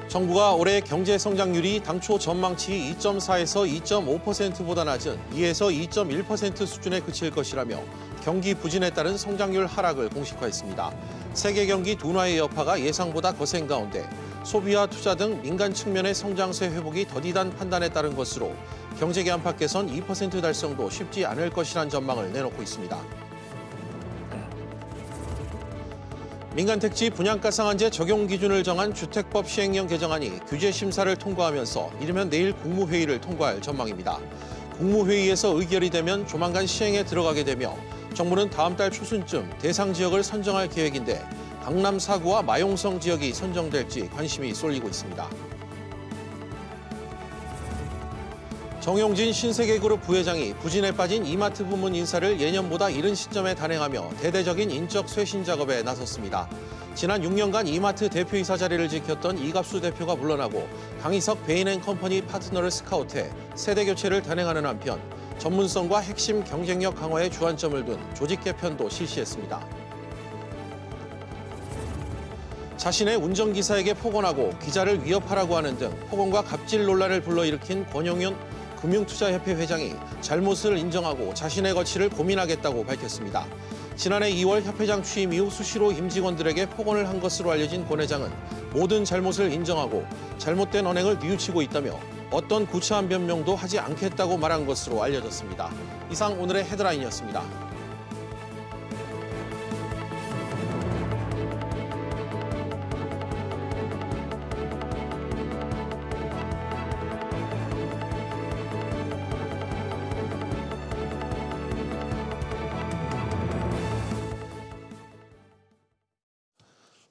정부가 올해 경제 성장률이 당초 전망치 2.4에서 2.5%보다 낮은 2에서 2.1% 수준에 그칠 것이라며 경기 부진에 따른 성장률 하락을 공식화했습니다. 세계 경기 둔화의 여파가 예상보다 거센 가운데 소비와 투자 등 민간 측면의 성장세 회복이 더디단 판단에 따른 것으로 경제계 안팎에선 2% 달성도 쉽지 않을 것이란 전망을 내놓고 있습니다. 민간택지 분양가 상한제 적용 기준을 정한 주택법 시행령 개정안이 규제 심사를 통과하면서 이르면 내일 국무회의를 통과할 전망입니다. 국무회의에서 의결이 되면 조만간 시행에 들어가게 되며 정부는 다음 달 초순쯤 대상 지역을 선정할 계획인데 강남 4구와 마용성 지역이 선정될지 관심이 쏠리고 있습니다. 정용진 신세계그룹 부회장이 부진에 빠진 이마트 부문 인사를 예년보다 이른 시점에 단행하며 대대적인 인적 쇄신 작업에 나섰습니다. 지난 6년간 이마트 대표이사 자리를 지켰던 이갑수 대표가 물러나고 강희석 베인앤컴퍼니 파트너를 스카우트해 세대 교체를 단행하는 한편 전문성과 핵심 경쟁력 강화에 주안점을 둔 조직 개편도 실시했습니다. 자신의 운전기사에게 폭언하고 기자를 위협하라고 하는 등 폭언과 갑질 논란을 불러일으킨 권용윤 금융투자협회 회장이 잘못을 인정하고 자신의 거취를 고민하겠다고 밝혔습니다. 지난해 2월 협회장 취임 이후 수시로 임직원들에게 폭언을 한 것으로 알려진 권 회장은 모든 잘못을 인정하고 잘못된 언행을 뉘우치고 있다며 어떤 구차한 변명도 하지 않겠다고 말한 것으로 알려졌습니다. 이상 오늘의 헤드라인이었습니다.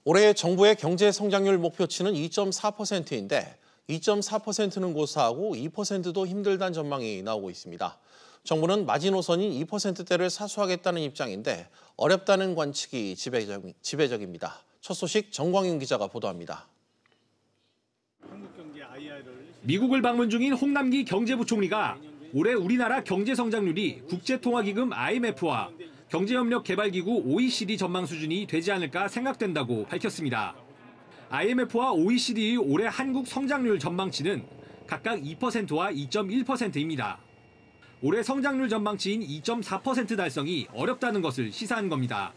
올해 정부의 경제 성장률 목표치는 2.4%인데 2.4%는 고사하고 2%도 힘들다는 전망이 나오고 있습니다. 정부는 마지노선인 2%대를 사수하겠다는 입장인데 어렵다는 관측이 지배적입니다. 첫 소식 정광윤 기자가 보도합니다. 미국을 방문 중인 홍남기 경제부총리가 올해 우리나라 경제 성장률이 국제통화기금 IMF와 경제협력개발기구 OECD 전망 수준이 되지 않을까 생각된다고 밝혔습니다. IMF와 OECD의 올해 한국 성장률 전망치는 각각 2%와 2.1%입니다. 올해 성장률 전망치인 2.4% 달성이 어렵다는 것을 시사한 겁니다.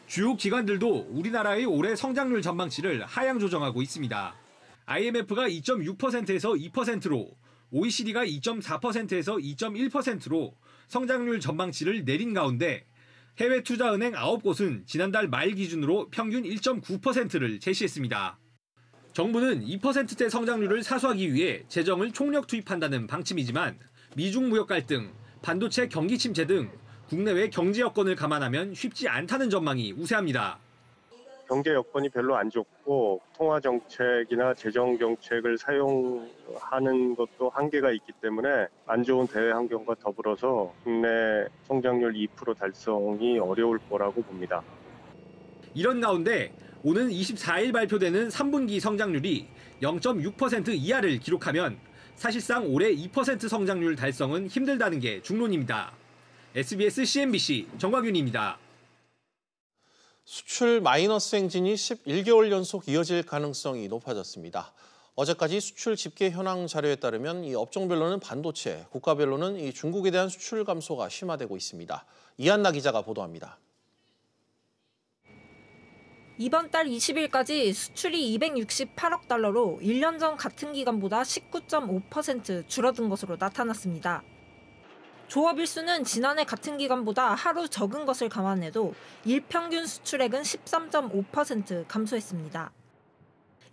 주요 기관들도 우리나라의 올해 성장률 전망치를 하향 조정하고 있습니다. IMF가 2.6%에서 2%로, OECD가 2.4%에서 2.1%로 성장률 전망치를 내린 가운데 해외 투자은행 9곳은 지난달 말 기준으로 평균 1.9%를 제시했습니다. 정부는 2%대 성장률을 사수하기 위해 재정을 총력 투입한다는 방침이지만 미중 무역 갈등, 반도체 경기 침체 등 국내외 경제 여건을 감안하면 쉽지 않다는 전망이 우세합니다. 경제 여건이 별로 안 좋고 통화 정책이나 재정 정책을 사용하는 것도 한계가 있기 때문에 안 좋은 대외 환경과 더불어서 국내 성장률 2% 달성이 어려울 거라고 봅니다. 이런 가운데 오는 24일 발표되는 3분기 성장률이 0.6% 이하를 기록하면 사실상 올해 2% 성장률 달성은 힘들다는 게 중론입니다. SBS CNBC 정광윤입니다. 수출 마이너스 행진이 11개월 연속 이어질 가능성이 높아졌습니다. 어제까지 수출 집계 현황 자료에 따르면 이 업종별로는 반도체, 국가별로는 이 중국에 대한 수출 감소가 심화되고 있습니다. 이한나 기자가 보도합니다. 이번 달 20일까지 수출이 268억 달러로 1년 전 같은 기간보다 19.5% 줄어든 것으로 나타났습니다. 조업일수는 지난해 같은 기간보다 하루 적은 것을 감안해도 일평균 수출액은 13.5% 감소했습니다.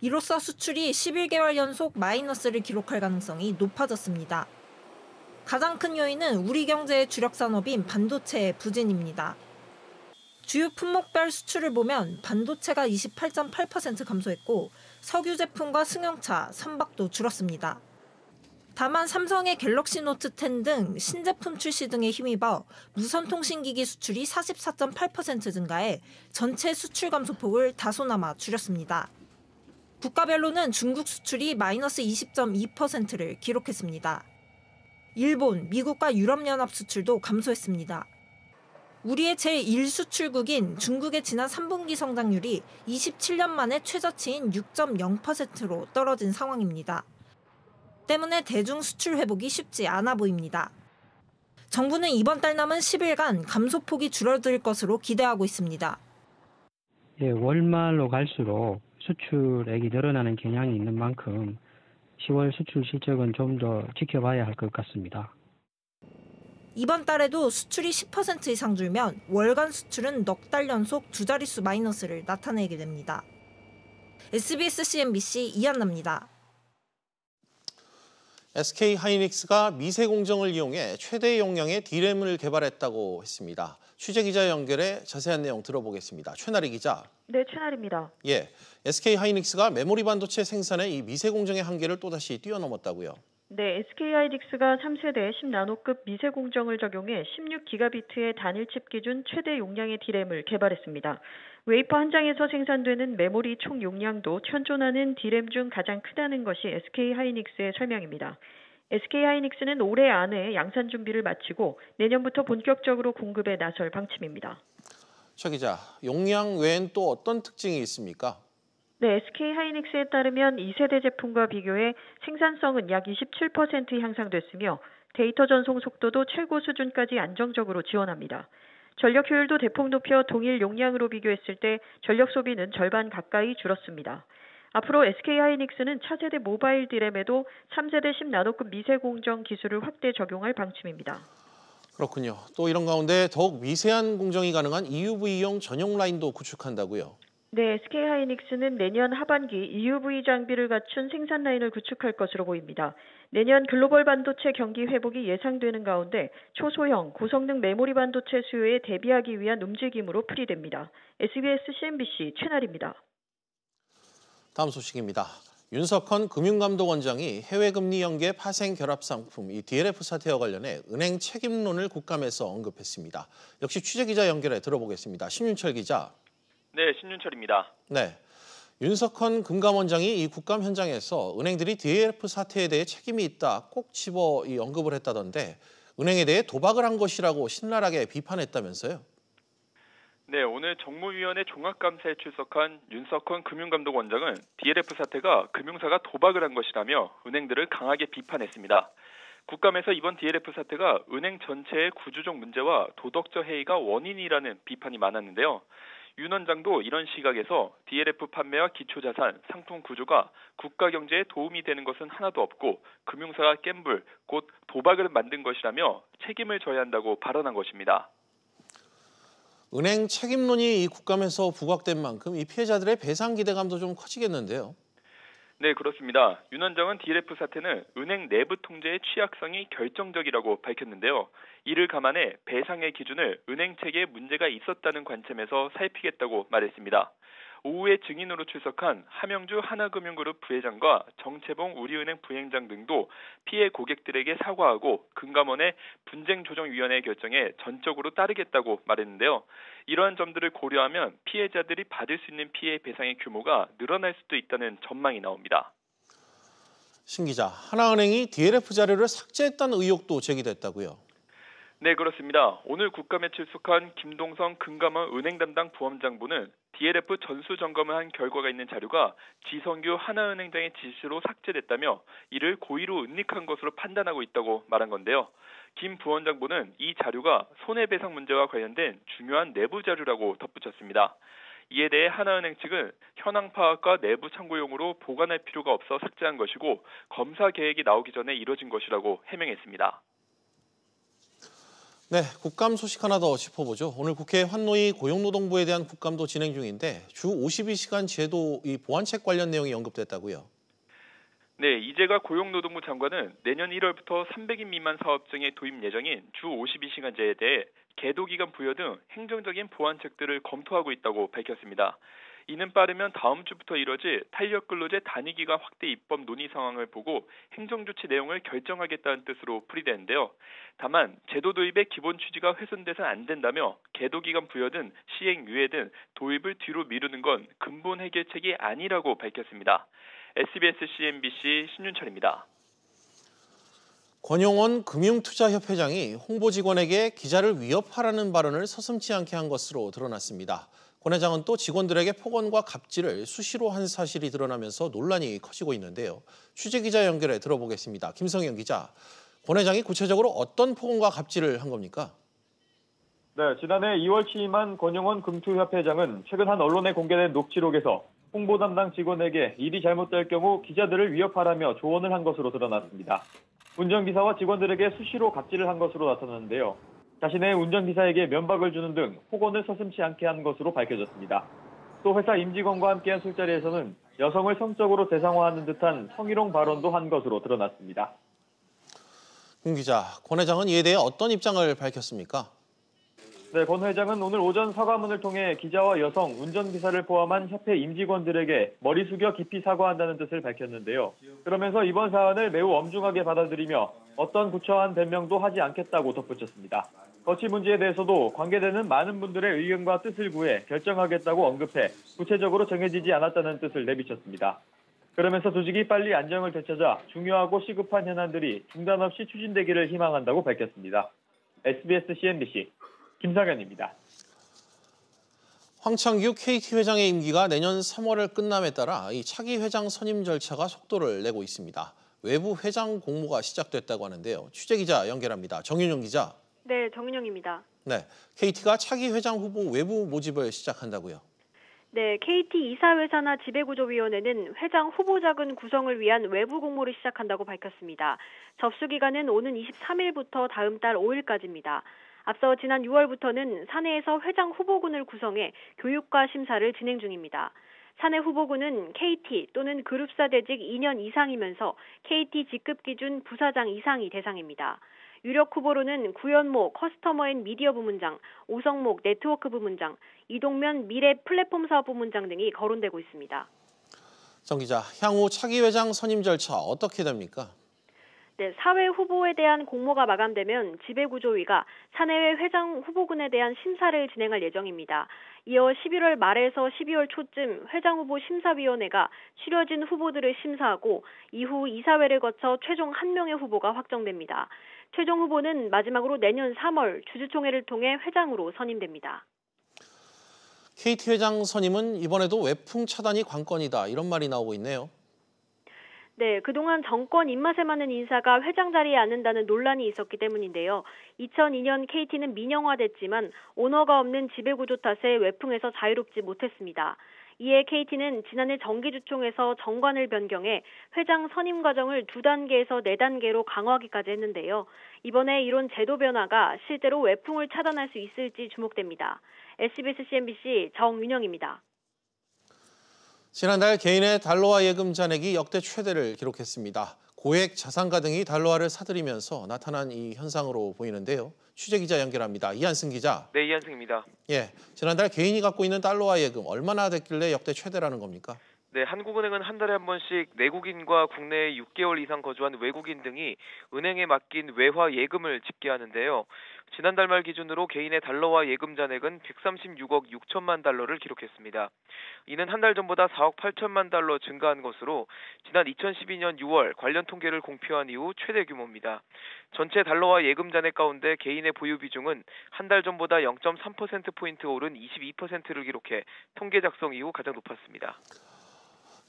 이로써 수출이 11개월 연속 마이너스를 기록할 가능성이 높아졌습니다. 가장 큰 요인은 우리 경제의 주력 산업인 반도체의 부진입니다. 주요 품목별 수출을 보면 반도체가 28.8% 감소했고 석유 제품과 승용차, 선박도 줄었습니다. 다만 삼성의 갤럭시 노트 10 등 신제품 출시 등에 힘입어 무선통신기기 수출이 44.8% 증가해 전체 수출 감소폭을 다소나마 줄였습니다. 국가별로는 중국 수출이 마이너스 20.2%를 기록했습니다. 일본, 미국과 유럽연합 수출도 감소했습니다. 우리의 제1 수출국인 중국의 지난 3분기 성장률이 27년 만에 최저치인 6.0%로 떨어진 상황입니다. 때문에 대중 수출 회복이 쉽지 않아 보입니다. 정부는 이번 달 남은 10일간 감소폭이 줄어들 것으로 기대하고 있습니다. 월말로 갈수록 수출액이 늘어나는 경향이 있는 만큼 10월 수출 실적은 좀 더 지켜봐야 할 것 같습니다. 이번 달에도 수출이 10% 이상 줄면 월간 수출은 넉 달 연속 두 자릿수 마이너스를 나타내게 됩니다. SBS CNBC 이한나입니다. SK하이닉스가 미세 공정을 이용해 최대 용량의 D램을 개발했다고 했습니다. 취재기자 연결해 자세한 내용 들어보겠습니다. 최나리 기자. 네, 최나리입니다. SK하이닉스가 메모리 반도체 생산의 이 미세 공정의 한계를 또다시 뛰어넘었다고요. 네, SK하이닉스가 3세대 10나노급 미세 공정을 적용해 16기가비트의 단일 칩 기준 최대 용량의 D램을 개발했습니다. 웨이퍼 한 장에서 생산되는 메모리 총 용량도 현존하는 D램 중 가장 크다는 것이 SK하이닉스의 설명입니다. SK하이닉스는 올해 안에 양산 준비를 마치고 내년부터 본격적으로 공급에 나설 방침입니다. 최 기자, 용량 외엔 또 어떤 특징이 있습니까? 네, SK하이닉스에 따르면 2세대 제품과 비교해 생산성은 약 27% 향상됐으며 데이터 전송 속도도 최고 수준까지 안정적으로 지원합니다. 전력 효율도 대폭 높여 동일 용량으로 비교했을 때 전력 소비는 절반 가까이 줄었습니다. 앞으로 SK하이닉스는 차세대 모바일 D램에도 3세대 10나노급 미세 공정 기술을 확대 적용할 방침입니다. 그렇군요. 또 이런 가운데 더욱 미세한 공정이 가능한 EUV용 전용 라인도 구축한다고요? 네, SK하이닉스는 내년 하반기 EUV 장비를 갖춘 생산 라인을 구축할 것으로 보입니다. 내년 글로벌 반도체 경기 회복이 예상되는 가운데 초소형, 고성능 메모리 반도체 수요에 대비하기 위한 움직임으로 풀이됩니다. SBS CNBC 최나리입니다. 다음 소식입니다. 윤석헌 금융감독원장이 해외금리 연계 파생 결합 상품 이 DLF 사태와 관련해 은행 책임론을 국감에서 언급했습니다. 역시 취재기자 연결해 들어보겠습니다. 신윤철 기자. 네, 신윤철입니다. 네, 윤석헌 금감원장이 이 국감 현장에서 은행들이 DLF 사태에 대해 책임이 있다 꼭 집어 언급을 했다던데 은행에 대해 도박을 한 것이라고 신랄하게 비판했다면서요? 네, 오늘 정무위원회 종합감사에 출석한 윤석헌 금융감독원장은 DLF 사태가 금융사가 도박을 한 것이라며 은행들을 강하게 비판했습니다. 국감에서 이번 DLF 사태가 은행 전체의 구조적 문제와 도덕적 해이가 원인이라는 비판이 많았는데요. 윤 원장도 이런 시각에서 DLF 판매와 기초자산, 상품 구조가 국가 경제에 도움이 되는 것은 하나도 없고 금융사가 갬블, 곧 도박을 만든 것이라며 책임을 져야 한다고 발언한 것입니다. 은행 책임론이 이 국감에서 부각된 만큼 이 피해자들의 배상 기대감도 좀 커지겠는데요. 네, 그렇습니다. 윤 원장은 DLF 사태는 은행 내부 통제의 취약성이 결정적이라고 밝혔는데요. 이를 감안해 배상의 기준을 은행 체계에 문제가 있었다는 관점에서 살피겠다고 말했습니다. 오후에 증인으로 출석한 함영주 하나금융그룹 부회장과 정채봉 우리은행 부행장 등도 피해 고객들에게 사과하고 금감원의 분쟁조정위원회 결정에 전적으로 따르겠다고 말했는데요. 이러한 점들을 고려하면 피해자들이 받을 수 있는 피해 배상의 규모가 늘어날 수도 있다는 전망이 나옵니다. 신 기자, 하나은행이 DLF 자료를 삭제했다는 의혹도 제기됐다고요? 네, 그렇습니다. 오늘 국감에 출석한 김동성 금감원 은행 담당 부원장부는 DLF 전수 점검을 한 결과가 있는 자료가 지성규 하나은행장의 지시로 삭제됐다며 이를 고의로 은닉한 것으로 판단하고 있다고 말한 건데요. 김 부원장부는 이 자료가 손해배상 문제와 관련된 중요한 내부 자료라고 덧붙였습니다. 이에 대해 하나은행 측은 현황 파악과 내부 참고용으로 보관할 필요가 없어 삭제한 것이고 검사 계획이 나오기 전에 이뤄진 것이라고 해명했습니다. 네, 국감 소식 하나 더 짚어보죠. 오늘 국회 환노위 고용노동부에 대한 국감도 진행 중인데 주 52시간 제도 이 보완책 관련 내용이 언급됐다고요? 네, 이재가 고용노동부 장관은 내년 1월부터 300인 미만 사업장의 도입 예정인 주 52시간제에 대해 계도기간 부여 등 행정적인 보완책들을 검토하고 있다고 밝혔습니다. 이는 빠르면 다음 주부터 이뤄질 탄력근로제 단위기간 확대 입법 논의 상황을 보고 행정조치 내용을 결정하겠다는 뜻으로 풀이되는데요. 다만 제도 도입의 기본 취지가 훼손돼서는 안 된다며 계도기간 부여 등 시행 유예 등 도입을 뒤로 미루는 건 근본 해결책이 아니라고 밝혔습니다. SBS CNBC 신윤철입니다. 권용원 금융투자협회장이 홍보 직원에게 기자를 위협하라는 발언을 서슴지 않게 한 것으로 드러났습니다. 권 회장은 또 직원들에게 폭언과 갑질을 수시로 한 사실이 드러나면서 논란이 커지고 있는데요. 취재기자 연결해 들어보겠습니다. 김성현 기자, 권 회장이 구체적으로 어떤 폭언과 갑질을 한 겁니까? 네, 지난해 2월 취임한 권용원 금투협회장은 최근 한 언론에 공개된 녹취록에서 홍보 담당 직원에게 일이 잘못될 경우 기자들을 위협하라며 조언을 한 것으로 드러났습니다. 운전기사와 직원들에게 수시로 갑질을 한 것으로 나타났는데요. 자신의 운전기사에게 면박을 주는 등 폭언을 서슴지 않게 한 것으로 밝혀졌습니다. 또 회사 임직원과 함께한 술자리에서는 여성을 성적으로 대상화하는 듯한 성희롱 발언도 한 것으로 드러났습니다. 김 기자, 권 회장은 이에 대해 어떤 입장을 밝혔습니까? 네, 권 회장은 오늘 오전 사과문을 통해 기자와 여성, 운전기사를 포함한 협회 임직원들에게 머리 숙여 깊이 사과한다는 뜻을 밝혔는데요. 그러면서 이번 사안을 매우 엄중하게 받아들이며 어떤 구차한 변명도 하지 않겠다고 덧붙였습니다. 거치 문제에 대해서도 관계되는 많은 분들의 의견과 뜻을 구해 결정하겠다고 언급해 구체적으로 정해지지 않았다는 뜻을 내비쳤습니다. 그러면서 조직이 빨리 안정을 되찾아 중요하고 시급한 현안들이 중단 없이 추진되기를 희망한다고 밝혔습니다. SBS CNBC 김상현입니다. 황창규 KT 회장의 임기가 내년 3월을 끝남에 따라 이 차기 회장 선임 절차가 속도를 내고 있습니다. 외부 회장 공모가 시작됐다고 하는데요. 취재기자 연결합니다. 정윤영 기자. 네, 정윤영입니다. 네, KT가 차기 회장 후보 외부 모집을 시작한다고요. 네, KT 이사회사나 지배구조위원회는 회장 후보자군 구성을 위한 외부 공모를 시작한다고 밝혔습니다. 접수 기간은 오는 23일부터 다음 달 5일까지입니다. 앞서 지난 6월부터는 사내에서 회장 후보군을 구성해 교육과 심사를 진행 중입니다. 사내 후보군은 KT 또는 그룹사 대직 2년 이상이면서 KT 직급 기준 부사장 이상이 대상입니다. 유력 후보로는 구현모 커스터머 앤 미디어 부문장, 오성목 네트워크 부문장, 이동면 미래 플랫폼 사업 부문장 등이 거론되고 있습니다. 정 기자, 향후 차기 회장 선임 절차 어떻게 됩니까? 네, 사회 후보에 대한 공모가 마감되면 지배구조위가 사내외 회장 후보군에 대한 심사를 진행할 예정입니다. 이어 11월 말에서 12월 초쯤 회장 후보 심사위원회가 추려진 후보들을 심사하고 이후 이사회를 거쳐 최종 1명의 후보가 확정됩니다. 최종 후보는 마지막으로 내년 3월 주주총회를 통해 회장으로 선임됩니다. KT 회장 선임은 이번에도 외풍 차단이 관건이다, 이런 말이 나오고 있네요. 네, 그동안 정권 입맛에 맞는 인사가 회장 자리에 앉는다는 논란이 있었기 때문인데요. 2002년 KT는 민영화됐지만 오너가 없는 지배구조 탓에 외풍에서 자유롭지 못했습니다. 이에 KT는 지난해 정기주총에서 정관을 변경해 회장 선임 과정을 2단계에서 4단계로 강화하기까지 했는데요. 이번에 이런 제도 변화가 실제로 외풍을 차단할 수 있을지 주목됩니다. SBS CNBC 정윤영입니다. 지난달 개인의 달러화 예금 잔액이 역대 최대를 기록했습니다. 고액 자산가 등이 달러화를 사들이면서 나타난 이 현상으로 보이는데요. 취재기자 연결합니다. 이한승 기자. 네, 이한승입니다. 예, 지난달 개인이 갖고 있는 달러화 예금 얼마나 됐길래 역대 최대라는 겁니까? 네, 한국은행은 한 달에 한 번씩 내국인과 국내에 6개월 이상 거주한 외국인 등이 은행에 맡긴 외화 예금을 집계하는데요. 지난달 말 기준으로 개인의 달러화 예금 잔액은 136억 6천만 달러를 기록했습니다. 이는 한 달 전보다 4억 8천만 달러 증가한 것으로 지난 2012년 6월 관련 통계를 공표한 이후 최대 규모입니다. 전체 달러화 예금 잔액 가운데 개인의 보유 비중은 한 달 전보다 0.3%포인트 오른 22%를 기록해 통계 작성 이후 가장 높았습니다.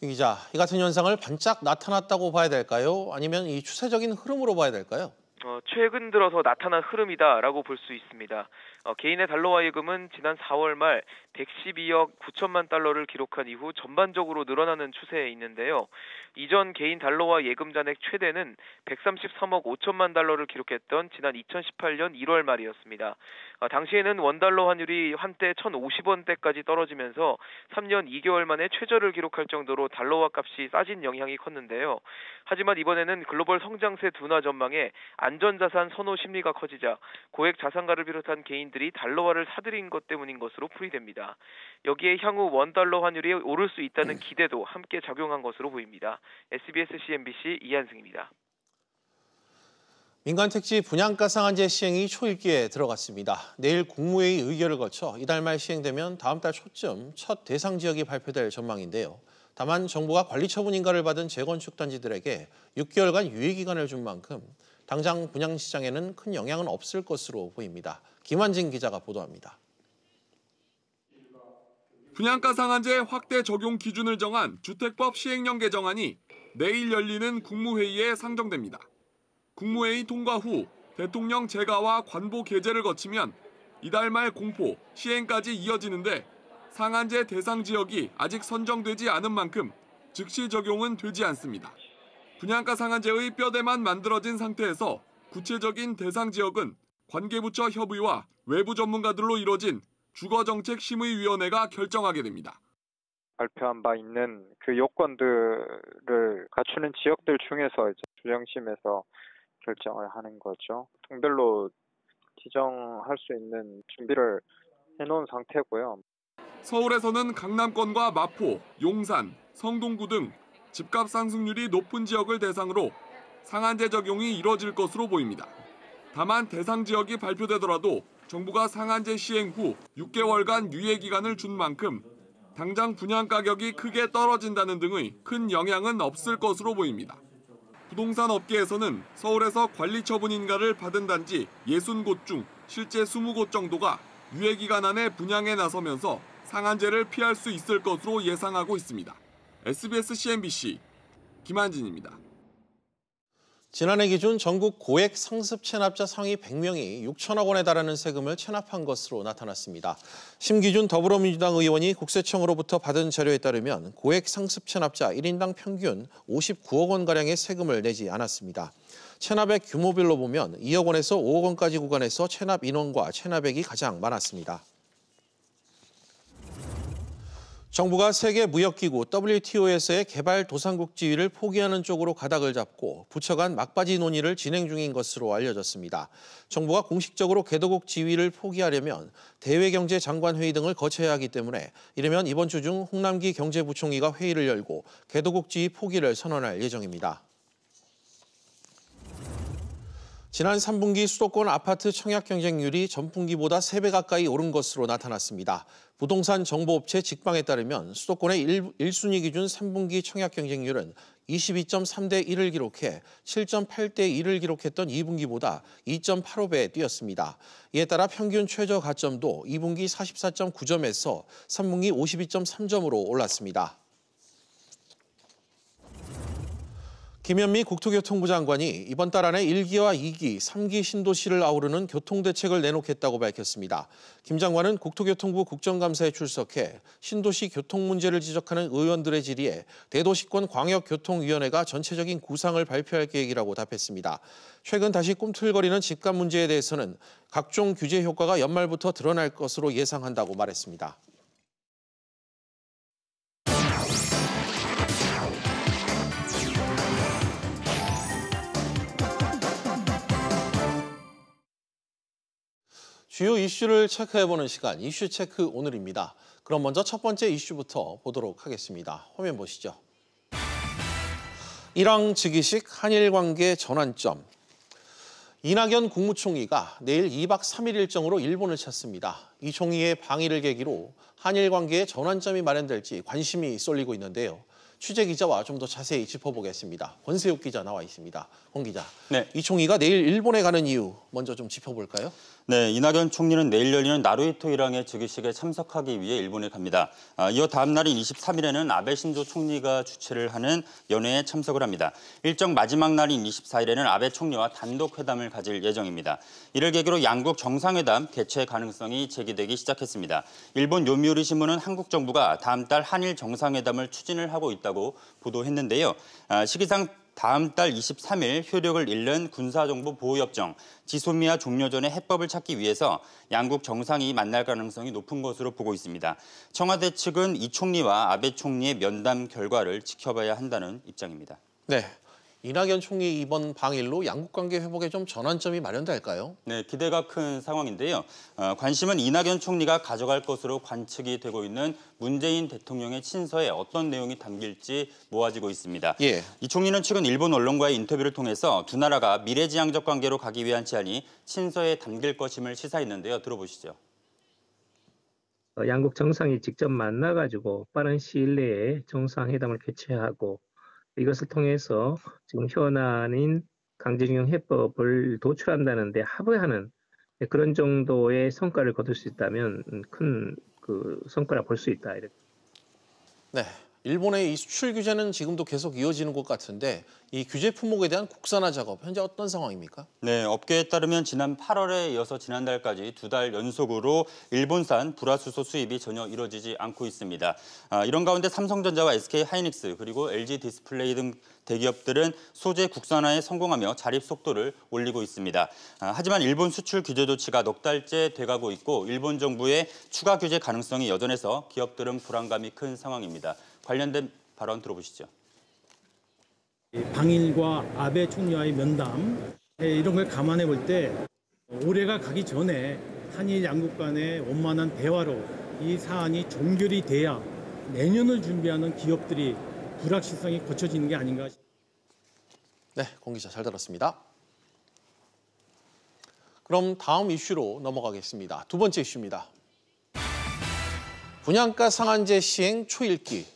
이 기자, 이 같은 현상을 반짝 나타났다고 봐야 될까요? 아니면 이 추세적인 흐름으로 봐야 될까요? 최근 들어서 나타난 흐름이다라고 볼 수 있습니다. 개인의 달러화 예금은 지난 4월 말 112억 9천만 달러를 기록한 이후 전반적으로 늘어나는 추세에 있는데요. 이전 개인 달러화 예금 잔액 최대는 133억 5천만 달러를 기록했던 지난 2018년 1월 말이었습니다. 당시에는 원달러 환율이 한때 1,050원대까지 떨어지면서 3년 2개월 만에 최저를 기록할 정도로 달러화 값이 싸진 영향이 컸는데요. 하지만 이번에는 글로벌 성장세 둔화 전망에 안전자산 선호 심리가 커지자 고액 자산가를 비롯한 개인들이 달러화를 사들인 것 때문인 것으로 풀이됩니다. 여기에 향후 원달러 환율이 오를 수 있다는 기대도 함께 작용한 것으로 보입니다. SBS CNBC 이한승입니다. 민간택지 분양가 상한제 시행이 초읽기에 들어갔습니다. 내일 국무회의 의결을 거쳐 이달 말 시행되면 다음 달 초쯤 첫 대상 지역이 발표될 전망인데요. 다만 정부가 관리 처분 인가를 받은 재건축 단지들에게 6개월간 유예 기간을 준 만큼 당장 분양시장에는 큰 영향은 없을 것으로 보입니다. 김환진 기자가 보도합니다. 분양가 상한제 확대 적용 기준을 정한 주택법 시행령 개정안이 내일 열리는 국무회의에 상정됩니다. 국무회의 통과 후 대통령 재가와 관보 게재를 거치면 이달 말 공포, 시행까지 이어지는데 상한제 대상 지역이 아직 선정되지 않은 만큼 즉시 적용은 되지 않습니다. 분양가 상한제의 뼈대만 만들어진 상태에서 구체적인 대상 지역은 관계부처 협의와 외부 전문가들로 이뤄진 주거정책심의위원회가 결정하게 됩니다. 발표한 바 있는 그 요건들을 갖추는 지역들 중에서 이제 조정심에서 결정을 하는 거죠. 통별로 지정할 수 있는 준비를 해놓은 상태고요. 서울에서는 강남권과 마포, 용산, 성동구 등 집값 상승률이 높은 지역을 대상으로 상한제 적용이 이뤄질 것으로 보입니다. 다만 대상 지역이 발표되더라도 정부가 상한제 시행 후 6개월간 유예 기간을 준 만큼 당장 분양 가격이 크게 떨어진다는 등의 큰 영향은 없을 것으로 보입니다. 부동산 업계에서는 서울에서 관리 처분 인가를 받은 단지 60곳 중 실제 20곳 정도가 유예 기간 안에 분양에 나서면서 상한제를 피할 수 있을 것으로 예상하고 있습니다. SBS CNBC 김한진입니다. 지난해 기준 전국 고액 상습 체납자 상위 100명이 6천억 원에 달하는 세금을 체납한 것으로 나타났습니다. 심기준 더불어민주당 의원이 국세청으로부터 받은 자료에 따르면 고액 상습 체납자 1인당 평균 59억 원가량의 세금을 내지 않았습니다. 체납액 규모별로 보면 2억 원에서 5억 원까지 구간에서 체납 인원과 체납액이 가장 많았습니다. 정부가 세계무역기구 WTO에서의 개발도상국 지위를 포기하는 쪽으로 가닥을 잡고 부처 간 막바지 논의를 진행 중인 것으로 알려졌습니다. 정부가 공식적으로 개도국 지위를 포기하려면 대외경제장관회의 등을 거쳐야 하기 때문에 이르면 이번 주 중 홍남기 경제부총리가 회의를 열고 개도국 지위 포기를 선언할 예정입니다. 지난 3분기 수도권 아파트 청약 경쟁률이 전분기보다 3배 가까이 오른 것으로 나타났습니다. 부동산 정보업체 직방에 따르면 수도권의 1순위 기준 3분기 청약 경쟁률은 22.3대 1을 기록해 7.8대 1을 기록했던 2분기보다 2.85배 뛰었습니다. 이에 따라 평균 최저 가점도 2분기 44.9점에서 3분기 52.3점으로 올랐습니다. 김현미 국토교통부 장관이 이번 달 안에 1기와 2기, 3기 신도시를 아우르는 교통대책을 내놓겠다고 밝혔습니다. 김 장관은 국토교통부 국정감사에 출석해 신도시 교통 문제를 지적하는 의원들의 질의에 대도시권 광역교통위원회가 전체적인 구상을 발표할 계획이라고 답했습니다. 최근 다시 꿈틀거리는 집값 문제에 대해서는 각종 규제 효과가 연말부터 드러날 것으로 예상한다고 말했습니다. 주요 이슈를 체크해보는 시간, 이슈체크 오늘입니다. 그럼 먼저 첫 번째 이슈부터 보도록 하겠습니다. 화면 보시죠. 일왕 즉위식 한일 관계 전환점. 이낙연 국무총리가 내일 2박 3일 일정으로 일본을 찾습니다. 이 총리의 방일을 계기로 한일 관계의 전환점이 마련될지 관심이 쏠리고 있는데요. 취재 기자와 좀 더 자세히 짚어보겠습니다. 권세욱 기자 나와 있습니다. 권 기자, 네. 이 총리가 내일 일본에 가는 이유 먼저 좀 짚어볼까요? 네, 이낙연 총리는 내일 열리는 나루히토 일왕의 즉위식에 참석하기 위해 일본에 갑니다. 이어 다음 날인 23일에는 아베 신조 총리가 주최를 하는 연회에 참석을 합니다. 일정 마지막 날인 24일에는 아베 총리와 단독 회담을 가질 예정입니다. 이를 계기로 양국 정상회담 개최 가능성이 제기되기 시작했습니다. 일본 요미우리 신문은 한국 정부가 다음 달 한일 정상회담을 추진을 하고 있다고 보도했는데요. 시기상 다음 달 23일 효력을 잃는 군사정보 보호협정, 지소미아 종료 전에 해법을 찾기 위해서 양국 정상이 만날 가능성이 높은 것으로 보고 있습니다. 청와대 측은 이 총리와 아베 총리의 면담 결과를 지켜봐야 한다는 입장입니다. 네, 이낙연 총리 이번 방일로 양국 관계 회복에 좀 전환점이 마련될까요? 네, 기대가 큰 상황인데요. 관심은 이낙연 총리가 가져갈 것으로 관측이 되고 있는 문재인 대통령의 친서에 어떤 내용이 담길지 모아지고 있습니다. 예. 이 총리는 최근 일본 언론과의 인터뷰를 통해서 두 나라가 미래지향적 관계로 가기 위한 제안이 친서에 담길 것임을 시사했는데요. 들어보시죠. 양국 정상이 직접 만나가지고 빠른 시일 내에 정상회담을 개최하고 이것을 통해서 지금 현안인 강제징용 해법을 도출한다는 데 합의하는 그런 정도의 성과를 거둘 수 있다면 큰 그 성과라 볼 수 있다. 이렇게. 네, 일본의 이 수출 규제는 지금도 계속 이어지는 것 같은데 이 규제 품목에 대한 국산화 작업 현재 어떤 상황입니까? 네, 업계에 따르면 지난 8월에 이어서 지난달까지 2달 연속으로 일본산 불화수소 수입이 전혀 이루어지지 않고 있습니다. 이런 가운데 삼성전자와 SK하이닉스 그리고 LG디스플레이 등 대기업들은 소재 국산화에 성공하며 자립 속도를 올리고 있습니다. 하지만 일본 수출 규제 조치가 넉 달째 돼가고 있고 일본 정부의 추가 규제 가능성이 여전해서 기업들은 불안감이 큰 상황입니다. 관련된 발언 들어보시죠. 방일과 아베 총리와의 면담 이런 걸 감안해 볼 때 올해가 가기 전에 한일 양국 간의 원만한 대화로 이 사안이 종결이 돼야 내년을 준비하는 기업들이 불확실성이 거쳐지는 게 아닌가. 네, 공 기자 잘 들었습니다. 그럼 다음 이슈로 넘어가겠습니다. 두 번째 이슈입니다. 분양가 상한제 시행 초읽기.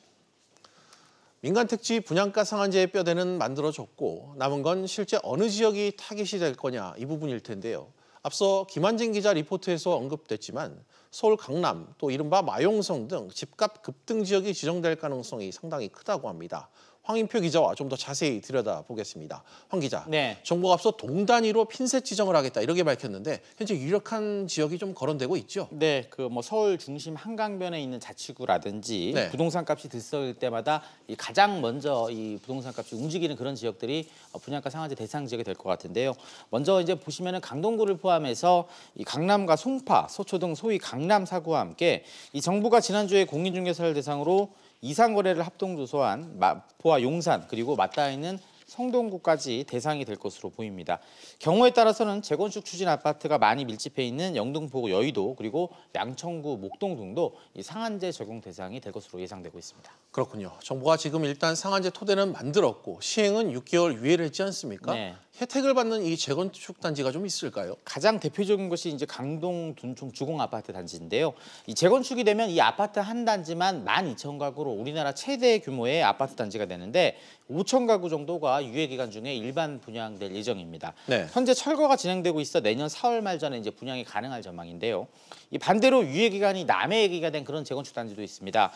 민간 택지 분양가 상한제의 뼈대는 만들어졌고 남은 건 실제 어느 지역이 타깃이 될 거냐 이 부분일 텐데요. 앞서 김한진 기자 리포트에서 언급됐지만 서울 강남 또 이른바 마용성 등 집값 급등 지역이 지정될 가능성이 상당히 크다고 합니다. 황인표 기자와 좀 더 자세히 들여다보겠습니다. 황 기자, 네. 정부가 앞서 동 단위로 핀셋 지정을 하겠다 이렇게 밝혔는데 현재 유력한 지역이 좀 거론되고 있죠? 네, 그 뭐 서울 중심 한강변에 있는 자치구라든지 네. 부동산 값이 들썩일 때마다 가장 먼저 이 부동산 값이 움직이는 그런 지역들이 분양가 상한제 대상 지역이 될 것 같은데요. 먼저 이제 보시면은 강동구를 포함해서 이 강남과 송파, 서초 등 소위 강남 사구와 함께 이 정부가 지난주에 공인중개사를 대상으로 이상 거래를 합동 조소한 마포와 용산 그리고 맞닿아 있는 성동구까지 대상이 될 것으로 보입니다. 경우에 따라서는 재건축 추진 아파트가 많이 밀집해 있는 영등포구 여의도 그리고 양천구 목동 등도 이 상한제 적용 대상이 될 것으로 예상되고 있습니다. 그렇군요. 정부가 지금 일단 상한제 토대는 만들었고 시행은 6개월 유예를 했지 않습니까? 네. 혜택을 받는 이 재건축 단지가 좀 있을까요? 가장 대표적인 것이 이제 강동 둔촌 주공 아파트 단지인데요. 이 재건축이 되면 이 아파트 한 단지만 12,000가구로 우리나라 최대 규모의 아파트 단지가 되는데 5,000가구 정도가 유예 기간 중에 일반 분양될 예정입니다. 네. 현재 철거가 진행되고 있어 내년 4월 말 전에 이제 분양이 가능할 전망인데요. 이 반대로 유예 기간이 남해 얘기가 된 그런 재건축 단지도 있습니다.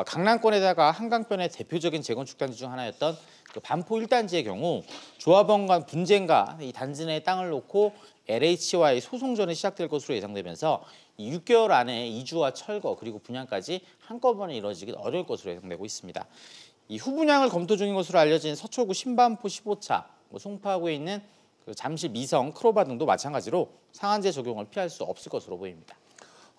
강남권에다가 한강변의 대표적인 재건축 단지 중 하나였던 그 반포 1단지의 경우 조합원 간 분쟁과 이 단지 내에 땅을 놓고 LH와의 소송전이 시작될 것으로 예상되면서 이 6개월 안에 이주와 철거 그리고 분양까지 한꺼번에 이뤄지기 어려울 것으로 예상되고 있습니다. 이 후분양을 검토 중인 것으로 알려진 서초구 신반포 15차, 송파구에 있는 그 잠실 미성, 크로바 등도 마찬가지로 상한제 적용을 피할 수 없을 것으로 보입니다.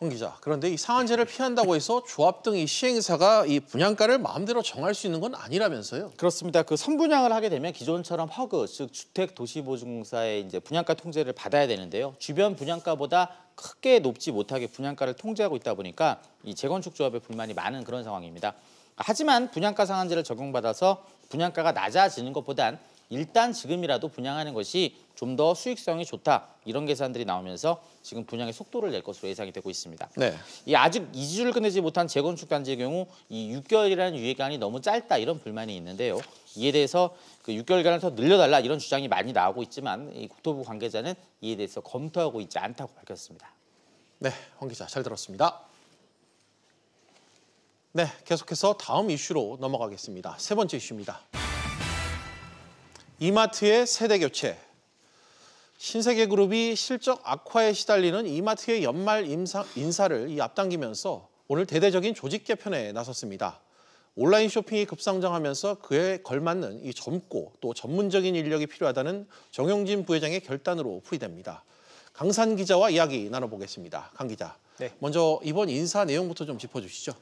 홍 기자, 그런데 이 상한제를 피한다고 해서 조합 등 이 시행사가 이 분양가를 마음대로 정할 수 있는 건 아니라면서요? 그렇습니다. 그 선분양을 하게 되면 기존처럼 허그, 즉 주택도시보증공사의 이제 분양가 통제를 받아야 되는데요. 주변 분양가보다 크게 높지 못하게 분양가를 통제하고 있다 보니까 이 재건축 조합의 불만이 많은 그런 상황입니다. 하지만 분양가 상한제를 적용받아서 분양가가 낮아지는 것보단 일단 지금이라도 분양하는 것이 좀 더 수익성이 좋다 이런 계산들이 나오면서 지금 분양의 속도를 낼 것으로 예상이 되고 있습니다. 네. 이 아직 이주를 끝내지 못한 재건축 단지의 경우 이 6개월이라는 유예기간이 너무 짧다 이런 불만이 있는데요. 이에 대해서 그 6개월간을 더 늘려달라 이런 주장이 많이 나오고 있지만 이 국토부 관계자는 이에 대해서 검토하고 있지 않다고 밝혔습니다. 네, 황 기자 잘 들었습니다. 네, 계속해서 다음 이슈로 넘어가겠습니다. 세 번째 이슈입니다. 이마트의 세대 교체. 신세계그룹이 실적 악화에 시달리는 이마트의 연말 인사를 앞당기면서 오늘 대대적인 조직 개편에 나섰습니다. 온라인 쇼핑이 급성장하면서 그에 걸맞는 이 젊고 또 전문적인 인력이 필요하다는 정용진 부회장의 결단으로 풀이됩니다. 강산 기자와 이야기 나눠보겠습니다. 강 기자, 네. 먼저 이번 인사 내용부터 좀 짚어주시죠.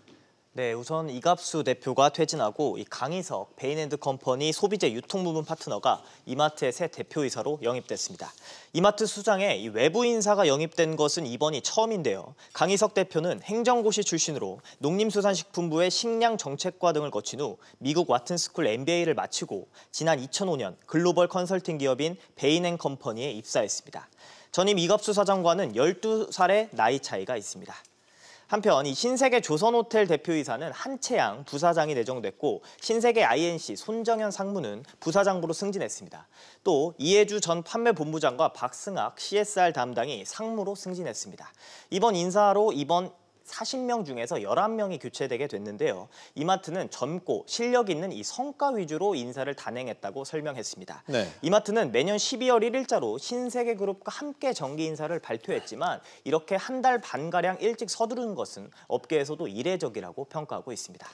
네, 우선 이갑수 대표가 퇴진하고 이 강희석 베인앤드컴퍼니 소비재 유통부문 파트너가 이마트의 새 대표이사로 영입됐습니다. 이마트 수장에 이 외부 인사가 영입된 것은 이번이 처음인데요. 강희석 대표는 행정고시 출신으로 농림수산식품부의 식량정책과 등을 거친 후 미국 와튼스쿨 MBA를 마치고 지난 2005년 글로벌 컨설팅 기업인 베인앤컴퍼니에 입사했습니다. 전임 이갑수 사장과는 12살의 나이 차이가 있습니다. 한편 이 신세계 조선호텔 대표이사는 한채양 부사장이 내정됐고 신세계 INC 손정현 상무는 부사장부로 승진했습니다. 또 이해주 전 판매본부장과 박승학 CSR 담당이 상무로 승진했습니다. 이번 인사로 40명 중에서 11명이 교체되게 됐는데요. 이마트는 젊고 실력 있는 이 성과 위주로 인사를 단행했다고 설명했습니다. 네. 이마트는 매년 12월 1일자로 신세계그룹과 함께 정기 인사를 발표했지만 이렇게 한 달 반가량 일찍 서두르는 것은 업계에서도 이례적이라고 평가하고 있습니다.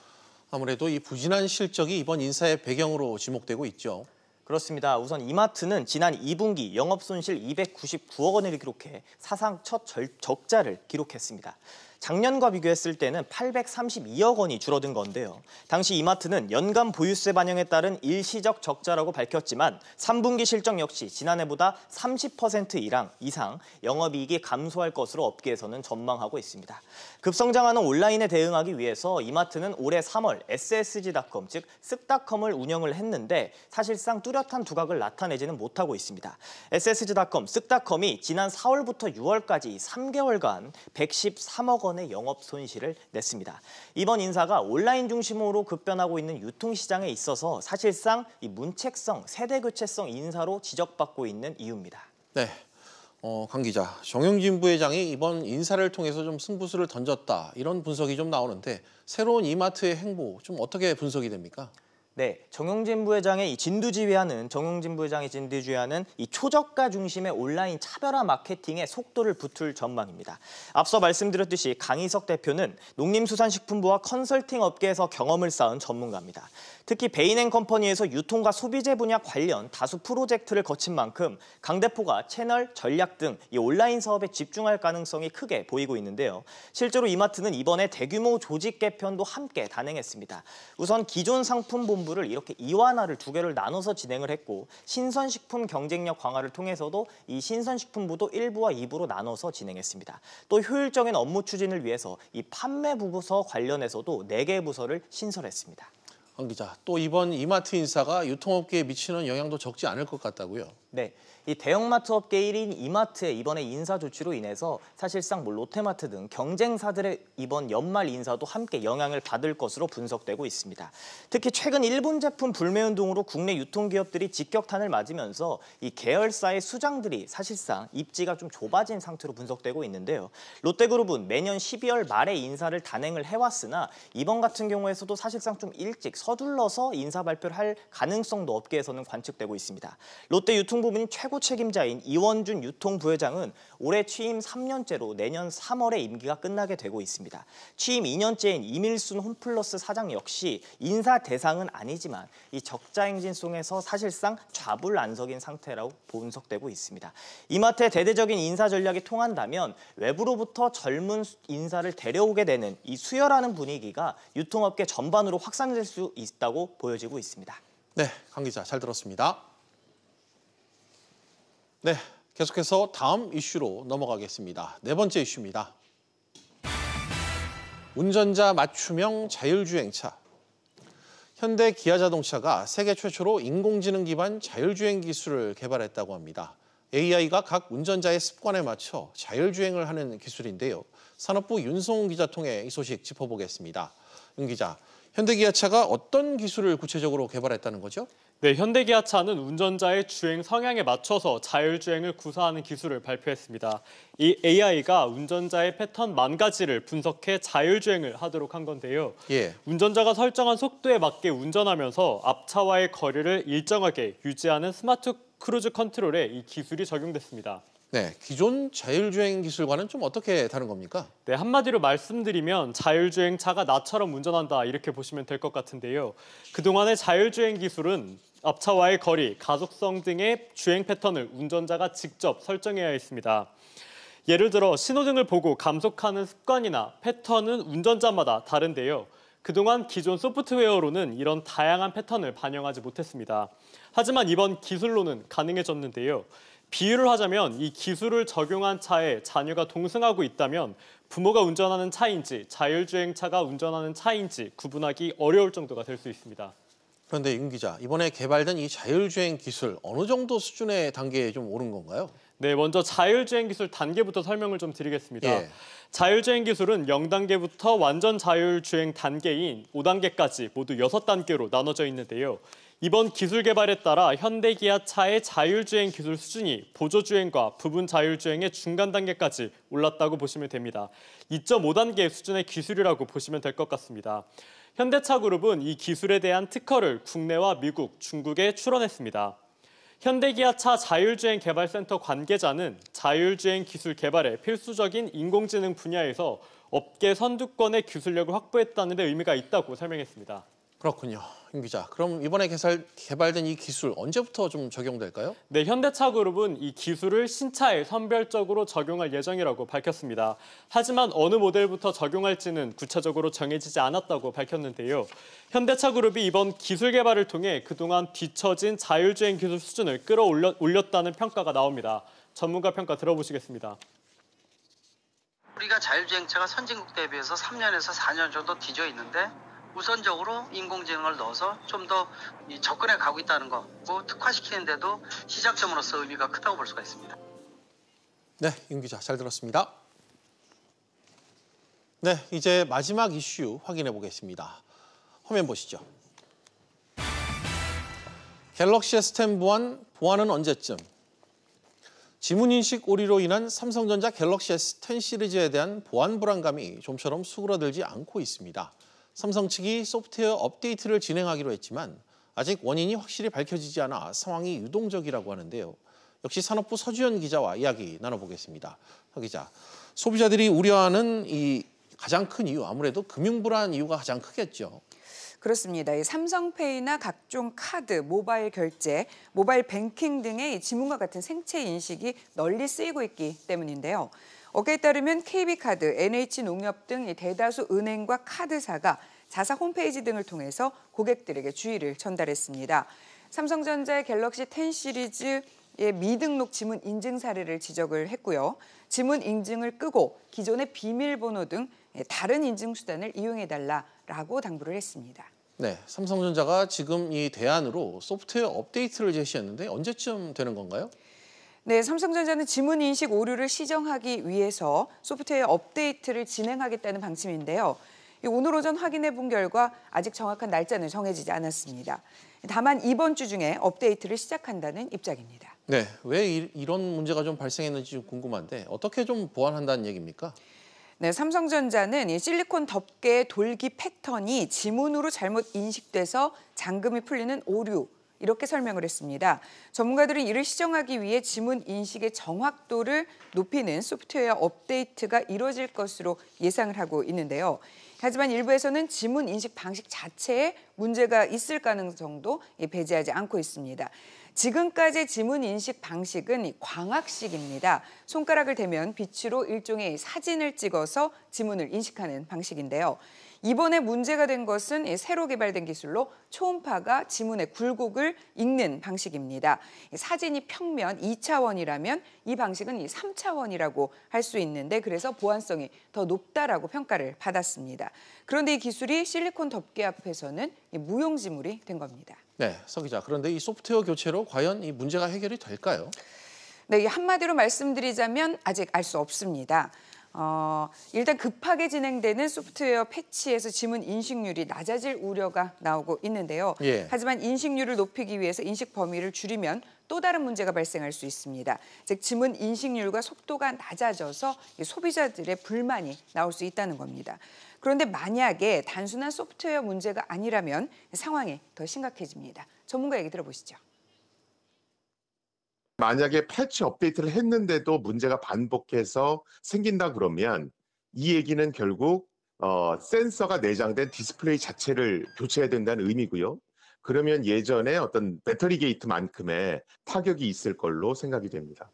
아무래도 이 부진한 실적이 이번 인사의 배경으로 지목되고 있죠. 그렇습니다. 우선 이마트는 지난 2분기 영업손실 299억 원을 기록해 사상 첫 적자를 기록했습니다. 작년과 비교했을 때는 832억 원이 줄어든 건데요. 당시 이마트는 연간 보유세 반영에 따른 일시적 적자라고 밝혔지만 3분기 실적 역시 지난해보다 30% 이상 영업이익이 감소할 것으로 업계에서는 전망하고 있습니다. 급성장하는 온라인에 대응하기 위해서 이마트는 올해 3월 SSG닷컴 즉 쓱닷컴을 운영을 했는데 사실상 뚜렷한 두각을 나타내지는 못하고 있습니다. SSG닷컴, 쓱닷컴이 지난 4월부터 6월까지 3개월간 113억 원의 영업 손실을 냈습니다. 이번 인사가 온라인 중심으로 급변하고 있는 유통시장에 있어서 사실상 이 문책성, 세대교체성 인사로 지적받고 있는 이유입니다. 네, 강 기자, 정용진 부회장이 이번 인사를 통해서 좀 승부수를 던졌다 이런 분석이 좀 나오는데 새로운 이마트의 행보 좀 어떻게 분석이 됩니까? 네, 정용진 부회장이 진두지휘하는 이 초저가 중심의 온라인 차별화 마케팅에 속도를 붙일 전망입니다. 앞서 말씀드렸듯이 강희석 대표는 농림수산식품부와 컨설팅 업계에서 경험을 쌓은 전문가입니다. 특히 베인앤컴퍼니에서 유통과 소비재 분야 관련 다수 프로젝트를 거친 만큼 강 대표가 채널, 전략 등 이 온라인 사업에 집중할 가능성이 크게 보이고 있는데요. 실제로 이마트는 이번에 대규모 조직 개편도 함께 단행했습니다. 우선 기존 상품 본부를 이렇게 이완화를 2개를 나눠서 진행을 했고 신선식품 경쟁력 강화를 통해서도 이 신선식품부도 1부와 2부로 나눠서 진행했습니다. 또 효율적인 업무 추진을 위해서 이 판매 부서 관련해서도 4개 부서를 신설했습니다. 강 기자, 또 이번 이마트 인사가 유통업계에 미치는 영향도 적지 않을 것 같다고요? 네, 이 대형마트 업계 1인 이마트의 이번에 인사 조치로 인해서 사실상 롯데마트 등 경쟁사들의 이번 연말 인사도 함께 영향을 받을 것으로 분석되고 있습니다. 특히 최근 일본 제품 불매운 등으로 국내 유통기업들이 직격탄을 맞으면서 이 계열사의 수장들이 사실상 입지가 좀 좁아진 상태로 분석되고 있는데요. 롯데그룹은 매년 12월 말에 인사를 단행을 해왔으나 이번 같은 경우에서도 사실상 좀 일찍 서둘러서 인사 발표를 할 가능성도 업계에서는 관측되고 있습니다. 롯데 유통부문인 최고 책임자인 이원준 유통부회장은 올해 취임 3년째로 내년 3월에 임기가 끝나게 되고 있습니다. 취임 2년째인 이밀순 홈플러스 사장 역시 인사 대상은 아니지만 이 적자 행진 속에서 사실상 좌불안석인 상태라고 분석되고 있습니다. 이마트의 대대적인 인사 전략이 통한다면 외부로부터 젊은 인사를 데려오게 되는 이 수혈하는 분위기가 유통업계 전반으로 확산될 수 있다고 보여지고 있습니다. 네, 강 기자 잘 들었습니다. 네, 계속해서 다음 이슈로 넘어가겠습니다. 4번째 이슈입니다. 운전자 맞춤형 자율주행차. 현대 기아자동차가 세계 최초로 인공지능 기반 자율주행 기술을 개발했다고 합니다. AI가 각 운전자의 습관에 맞춰 자율주행을 하는 기술인데요. 산업부 윤성훈 기자 통해 이 소식 짚어보겠습니다. 윤 기자, 현대기아차가 어떤 기술을 구체적으로 개발했다는 거죠? 네, 현대기아차는 운전자의 주행 성향에 맞춰서 자율주행을 구사하는 기술을 발표했습니다. 이 AI가 운전자의 패턴 10,000가지를 분석해 자율주행을 하도록 한 건데요. 운전자가 설정한 속도에 맞게 운전하면서 앞차와의 거리를 일정하게 유지하는 스마트 크루즈 컨트롤에 이 기술이 적용됐습니다. 네, 기존 자율주행 기술과는 좀 어떻게 다른 겁니까? 네, 한마디로 말씀드리면 자율주행차가 나처럼 운전한다 이렇게 보시면 될 것 같은데요. 그동안의 자율주행 기술은 앞차와의 거리, 가속성 등의 주행 패턴을 운전자가 직접 설정해야 했습니다. 예를 들어 신호등을 보고 감속하는 습관이나 패턴은 운전자마다 다른데요. 그동안 기존 소프트웨어로는 이런 다양한 패턴을 반영하지 못했습니다. 하지만 이번 기술로는 가능해졌는데요. 비유를 하자면 이 기술을 적용한 차에 자녀가 동승하고 있다면 부모가 운전하는 차인지 자율주행차가 운전하는 차인지 구분하기 어려울 정도가 될 수 있습니다. 그런데 윤 기자, 이번에 개발된 이 자율주행 기술 어느 정도 수준의 단계에 좀 오른 건가요? 네, 먼저 자율주행 기술 단계부터 설명을 좀 드리겠습니다. 예. 자율주행 기술은 0단계부터 완전 자율주행 단계인 5단계까지 모두 6단계로 나눠져 있는데요. 이번 기술 개발에 따라 현대기아차의 자율주행 기술 수준이 보조주행과 부분 자율주행의 중간 단계까지 올랐다고 보시면 됩니다. 2.5단계 수준의 기술이라고 보시면 될 것 같습니다. 현대차그룹은 이 기술에 대한 특허를 국내와 미국, 중국에 출원했습니다. 현대기아차 자율주행 개발센터 관계자는 자율주행 기술 개발에 필수적인 인공지능 분야에서 업계 선두권의 기술력을 확보했다는 데 의미가 있다고 설명했습니다. 그렇군요. 윤 기자, 그럼 이번에 개발된 이 기술 언제부터 좀 적용될까요? 네, 현대차그룹은 이 기술을 신차에 선별적으로 적용할 예정이라고 밝혔습니다. 하지만 어느 모델부터 적용할지는 구체적으로 정해지지 않았다고 밝혔는데요. 현대차그룹이 이번 기술 개발을 통해 그동안 뒤처진 자율주행 기술 수준을 끌어올렸다는 평가가 나옵니다. 전문가 평가 들어보시겠습니다. 우리가 자율주행차가 선진국 대비해서 3년에서 4년 정도 뒤져 있는데 우선적으로 인공지능을 넣어서 좀 더 접근해 가고 있다는 거, 특화시키는 데도 시작점으로서 의미가 크다고 볼 수가 있습니다. 네, 윤 기자 잘 들었습니다. 네, 이제 마지막 이슈 확인해 보겠습니다. 화면 보시죠. 갤럭시 S10 보안은 언제쯤? 지문인식 오류로 인한 삼성전자 갤럭시 S10 시리즈에 대한 보안 불안감이 좀처럼 수그러들지 않고 있습니다. 삼성 측이 소프트웨어 업데이트를 진행하기로 했지만 아직 원인이 확실히 밝혀지지 않아 상황이 유동적이라고 하는데요. 역시 산업부 서주현 기자와 이야기 나눠보겠습니다. 서 기자, 소비자들이 우려하는 이 가장 큰 이유, 아무래도 금융불안 이유가 가장 크겠죠. 그렇습니다. 이 삼성페이나 각종 카드, 모바일 결제, 모바일 뱅킹 등의 지문과 같은 생체 인식이 널리 쓰이고 있기 때문인데요. 어제에 따르면 KB카드, NH농협 등 대다수 은행과 카드사가 자사 홈페이지 등을 통해서 고객들에게 주의를 전달했습니다. 삼성전자의 갤럭시 10 시리즈의 미등록 지문 인증 사례를 지적을 했고요. 지문 인증을 끄고 기존의 비밀번호 등 다른 인증 수단을 이용해달라라고 당부를 했습니다. 네, 삼성전자가 지금 이 대안으로 소프트웨어 업데이트를 제시했는데 언제쯤 되는 건가요? 네, 삼성전자는 지문 인식 오류를 시정하기 위해서 소프트웨어 업데이트를 진행하겠다는 방침인데요. 오늘 오전 확인해 본 결과 아직 정확한 날짜는 정해지지 않았습니다. 다만 이번 주 중에 업데이트를 시작한다는 입장입니다. 네, 왜 이런 문제가 좀 발생했는지 궁금한데 어떻게 좀 보완한다는 얘기입니까? 네, 삼성전자는 이 실리콘 덮개의 돌기 패턴이 지문으로 잘못 인식돼서 잠금이 풀리는 오류, 이렇게 설명을 했습니다. 전문가들은 이를 시정하기 위해 지문 인식의 정확도를 높이는 소프트웨어 업데이트가 이뤄질 것으로 예상을 하고 있는데요. 하지만 일부에서는 지문 인식 방식 자체에 문제가 있을 가능성도 배제하지 않고 있습니다. 지금까지 지문 인식 방식은 광학식입니다. 손가락을 대면 빛으로 일종의 사진을 찍어서 지문을 인식하는 방식인데요. 이번에 문제가 된 것은 새로 개발된 기술로 초음파가 지문의 굴곡을 읽는 방식입니다. 사진이 평면 2차원이라면 이 방식은 3차원이라고 할 수 있는데 그래서 보안성이 더 높다라고 평가를 받았습니다. 그런데 이 기술이 실리콘 덮개 앞에서는 무용지물이 된 겁니다. 네, 서 기자. 그런데 이 소프트웨어 교체로 과연 이 문제가 해결이 될까요? 네, 한마디로 말씀드리자면 아직 알 수 없습니다. 일단 급하게 진행되는 소프트웨어 패치에서 지문 인식률이 낮아질 우려가 나오고 있는데요. 예. 하지만 인식률을 높이기 위해서 인식 범위를 줄이면 또 다른 문제가 발생할 수 있습니다. 즉 지문 인식률과 속도가 낮아져서 소비자들의 불만이 나올 수 있다는 겁니다. 그런데 만약에 단순한 소프트웨어 문제가 아니라면 상황이 더 심각해집니다. 전문가 얘기 들어보시죠. 만약에 패치 업데이트를 했는데도 문제가 반복해서 생긴다 그러면 이 얘기는 결국 센서가 내장된 디스플레이 자체를 교체해야 된다는 의미고요. 그러면 예전에 어떤 배터리 게이트만큼의 타격이 있을 걸로 생각이 됩니다.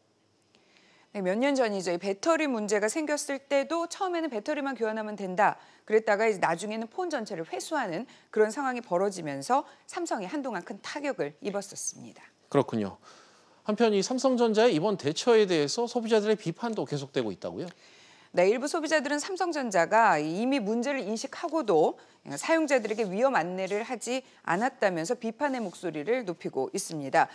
네, 몇 년 전이죠. 이 배터리 문제가 생겼을 때도 처음에는 배터리만 교환하면 된다. 그랬다가 이제 나중에는 폰 전체를 회수하는 그런 상황이 벌어지면서 삼성이 한동안 큰 타격을 입었었습니다. 그렇군요. 한편 이 삼성전자의 이번 대처에 대해서 소비자들의 비판도 계속되고 있다고요? 네, 일부 소비자들은 삼성전자가 이미 문제를 인식하고도 사용자들에게 위험 안내를 하지 않았다면서 비판의 목소리를 높이고 있습니다.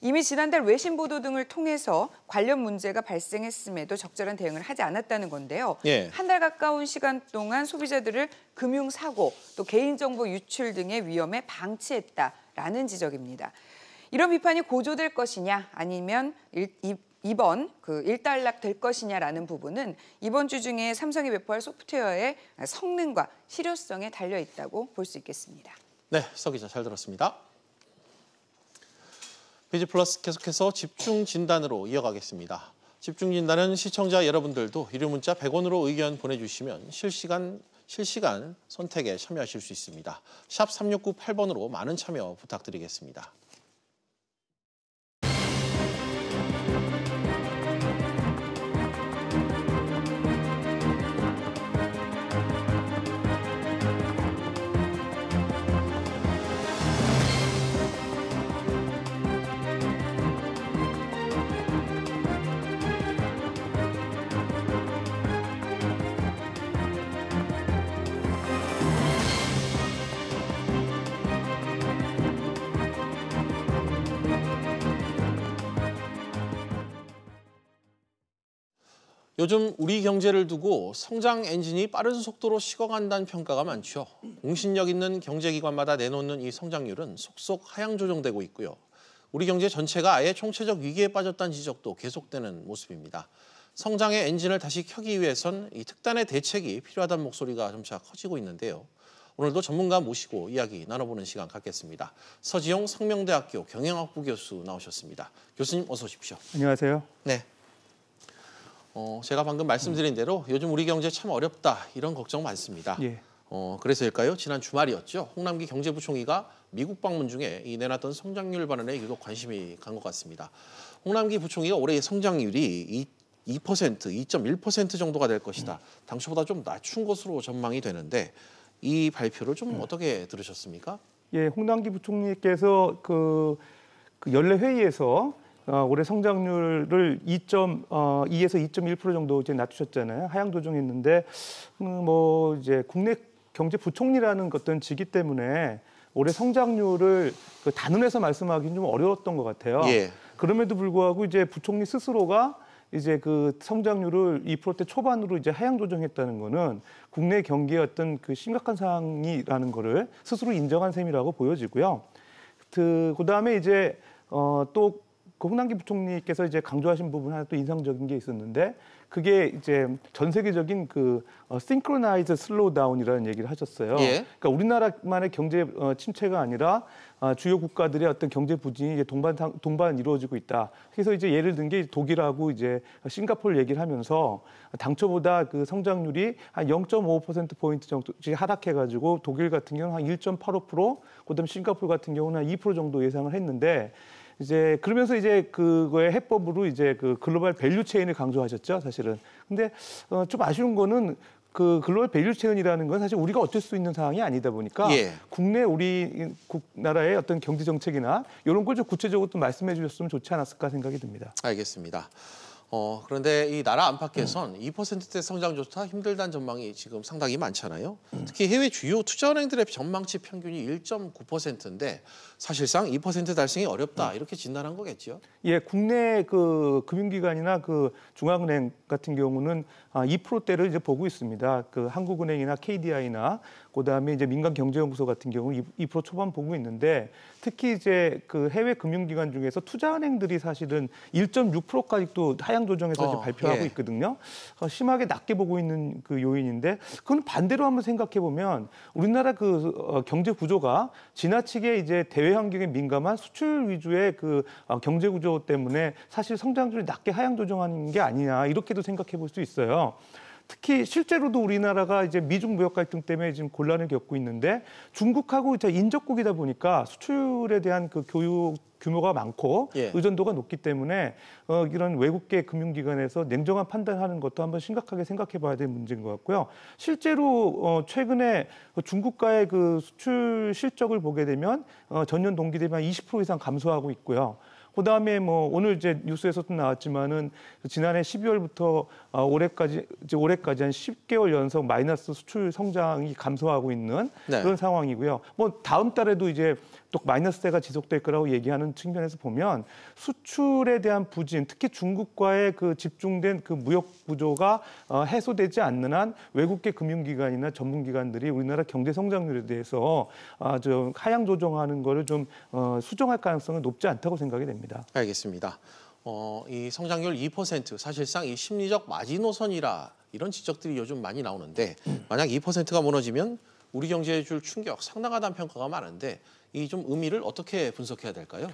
이미 지난달 외신 보도 등을 통해서 관련 문제가 발생했음에도 적절한 대응을 하지 않았다는 건데요. 예. 한 달 가까운 시간 동안 소비자들을 금융사고 또 개인정보 유출 등의 위험에 방치했다라는 지적입니다. 이런 비판이 고조될 것이냐 아니면 이번 일단락 될 것이냐라는 부분은 이번 주 중에 삼성이 배포할 소프트웨어의 성능과 실효성에 달려 있다고 볼 수 있겠습니다. 네, 서 기자 잘 들었습니다. 비지 플러스 계속해서 집중 진단으로 이어가겠습니다. 집중 진단은 시청자 여러분들도 유료 문자 100원으로 의견 보내주시면 실시간 선택에 참여하실 수 있습니다. 샵 3698번으로 많은 참여 부탁드리겠습니다. 요즘 우리 경제를 두고 성장 엔진이 빠른 속도로 식어간다는 평가가 많죠. 공신력 있는 경제기관마다 내놓는 이 성장률은 속속 하향 조정되고 있고요. 우리 경제 전체가 아예 총체적 위기에 빠졌다는 지적도 계속되는 모습입니다. 성장의 엔진을 다시 켜기 위해선 이 특단의 대책이 필요하다는 목소리가 점차 커지고 있는데요. 오늘도 전문가 모시고 이야기 나눠보는 시간 갖겠습니다. 서지용 성명대학교 경영학부 교수 나오셨습니다. 교수님 어서 오십시오. 안녕하세요. 네. 제가 방금 말씀드린 대로 요즘 우리 경제 참 어렵다 이런 걱정 많습니다. 예. 그래서일까요? 지난 주말이었죠. 홍남기 경제부총리가 미국 방문 중에 이 내놨던 성장률 발언에 유독 관심이 간 것 같습니다. 홍남기 부총리가 올해 성장률이 2.1% 정도가 될 것이다. 당초보다 좀 낮춘 것으로 전망이 되는데 이 발표를 좀 어떻게 들으셨습니까? 예, 홍남기 부총리께서 그 연례 회의에서 올해 성장률을 2.2에서 2.1% 정도 이제 낮추셨잖아요. 하향 조정했는데 뭐 이제 국내 경제 부총리라는 어떤 직위 때문에 올해 성장률을 단언해서 말씀하기는 좀 어려웠던 것 같아요. 예. 그럼에도 불구하고 이제 부총리 스스로가 이제 그 성장률을 2%대 초반으로 이제 하향 조정했다는 거는 국내 경기의 어떤 그 심각한 상황이라는 거를 스스로 인정한 셈이라고 보여지고요. 그다음에 이제 또 홍남기 부총리께서 이제 강조하신 부분 하나 또 인상적인 게 있었는데 그게 이제 전 세계적인 synchronized slowdown이라는 얘기를 하셨어요. 예. 그러니까 우리나라만의 경제 침체가 아니라 주요 국가들의 어떤 경제 부진이 이제 동반 이루어지고 있다. 그래서 이제 예를 든 게 독일하고 이제 싱가포르 얘기를 하면서 당초보다 그 성장률이 한 0.5% 포인트 정도 하락해가지고 독일 같은 경우는 한 1.85%, 그다음 싱가포르 같은 경우는 한 2% 정도 예상을 했는데. 이제 그러면서 이제 그거의 해법으로 이제 그 글로벌 밸류 체인을 강조하셨죠, 사실은. 근데 좀 아쉬운 거는 그 글로벌 밸류 체인이라는 건 사실 우리가 어쩔 수 있는 상황이 아니다 보니까 예. 국내 우리 나라의 어떤 경제 정책이나 이런 걸 좀 구체적으로 좀 말씀해 주셨으면 좋지 않았을까 생각이 듭니다. 알겠습니다. 그런데 이 나라 안팎에선 2%대 성장조차 힘들다는 전망이 지금 상당히 많잖아요. 특히 해외 주요 투자은행들의 전망치 평균이 1.9%인데 사실상 2% 달성이 어렵다 이렇게 진단한 거겠죠? 예, 국내 그 금융기관이나 그 중앙은행 같은 경우는 2%대를 이제 보고 있습니다. 그 한국은행이나 KDI나 그다음에 이제 민간경제연구소 같은 경우는 2% 초반 보고 있는데 특히 이제 그 해외 금융기관 중에서 투자은행들이 사실은 1.6%까지 또 하향 조정해서 이제 발표하고 예. 있거든요. 심하게 낮게 보고 있는 그 요인인데 그건 반대로 한번 생각해 보면 우리나라 그 경제 구조가 지나치게 이제 대외 환경에 민감한 수출 위주의 그 경제 구조 때문에 사실 성장률이 낮게 하향 조정하는 게 아니냐 이렇게도 생각해 볼 수 있어요. 특히 실제로도 우리나라가 이제 미중 무역 갈등 때문에 지금 곤란을 겪고 있는데 중국하고 이제 인접국이다 보니까 수출에 대한 그 교육 규모가 많고 예. 의존도가 높기 때문에 이런 외국계 금융기관에서 냉정한 판단하는 것도 한번 심각하게 생각해 봐야 될 문제인 것 같고요. 실제로 최근에 중국과의 그 수출 실적을 보게 되면 전년 동기 대비 한 20% 이상 감소하고 있고요. 그다음에 뭐 오늘 이제 뉴스에서도 나왔지만은 지난해 12월부터 올해까지 한 10개월 연속 마이너스 수출 성장이 감소하고 있는 네. 그런 상황이고요. 뭐 다음 달에도 이제 또 마이너스세가 지속될 거라고 얘기하는 측면에서 보면 수출에 대한 부진, 특히 중국과의 그 집중된 그 무역 구조가 해소되지 않는 한 외국계 금융기관이나 전문기관들이 우리나라 경제 성장률에 대해서 좀 하향 조정하는 거를 좀 수정할 가능성은 높지 않다고 생각이 됩니다. 알겠습니다. 이 성장률 2% 사실상 이 심리적 마지노선이라 이런 지적들이 요즘 많이 나오는데 만약 2%가 무너지면 우리 경제에 줄 충격 상당하다는 평가가 많은데 이 좀 의미를 어떻게 분석해야 될까요?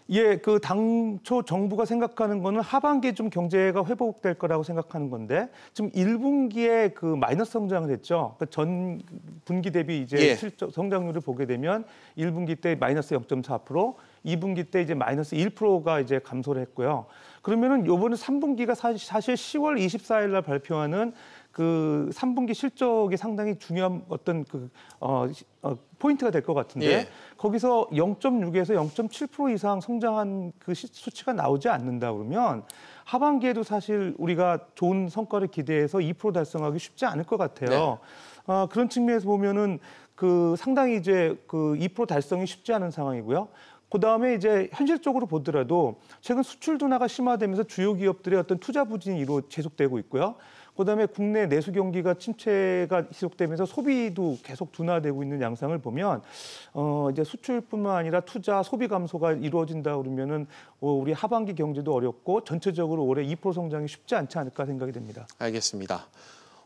예, 그 당초 정부가 생각하는 거는 하반기에 좀 경제가 회복될 거라고 생각하는 건데 지금 1분기에 그 마이너스 성장을 했죠. 그러니까 전 분기 대비 이제 예. 성장률을 보게 되면 1분기 때 마이너스 0.4%, 2분기 때 이제 마이너스 1%가 이제 감소를 했고요. 그러면은 요번에 3분기가 사실 10월 24일 날 발표하는 그 3분기 실적이 상당히 중요한 어떤 그 포인트가 될 것 같은데 예. 거기서 0.6에서 0.7% 이상 성장한 그 수치가 나오지 않는다 그러면 하반기에도 사실 우리가 좋은 성과를 기대해서 2% 달성하기 쉽지 않을 것 같아요. 네. 그런 측면에서 보면은 그 상당히 이제 그 2% 달성이 쉽지 않은 상황이고요. 그다음에 이제 현실적으로 보더라도 최근 수출 둔화가 심화되면서 주요 기업들의 어떤 투자 부진이 계속되고 있고요. 그다음에 국내 내수 경기가 침체가 지속되면서 소비도 계속 둔화되고 있는 양상을 보면 이제 수출뿐만 아니라 투자, 소비 감소가 이루어진다 그러면은 우리 하반기 경제도 어렵고 전체적으로 올해 2% 성장이 쉽지 않지 않을까 생각이 됩니다. 알겠습니다.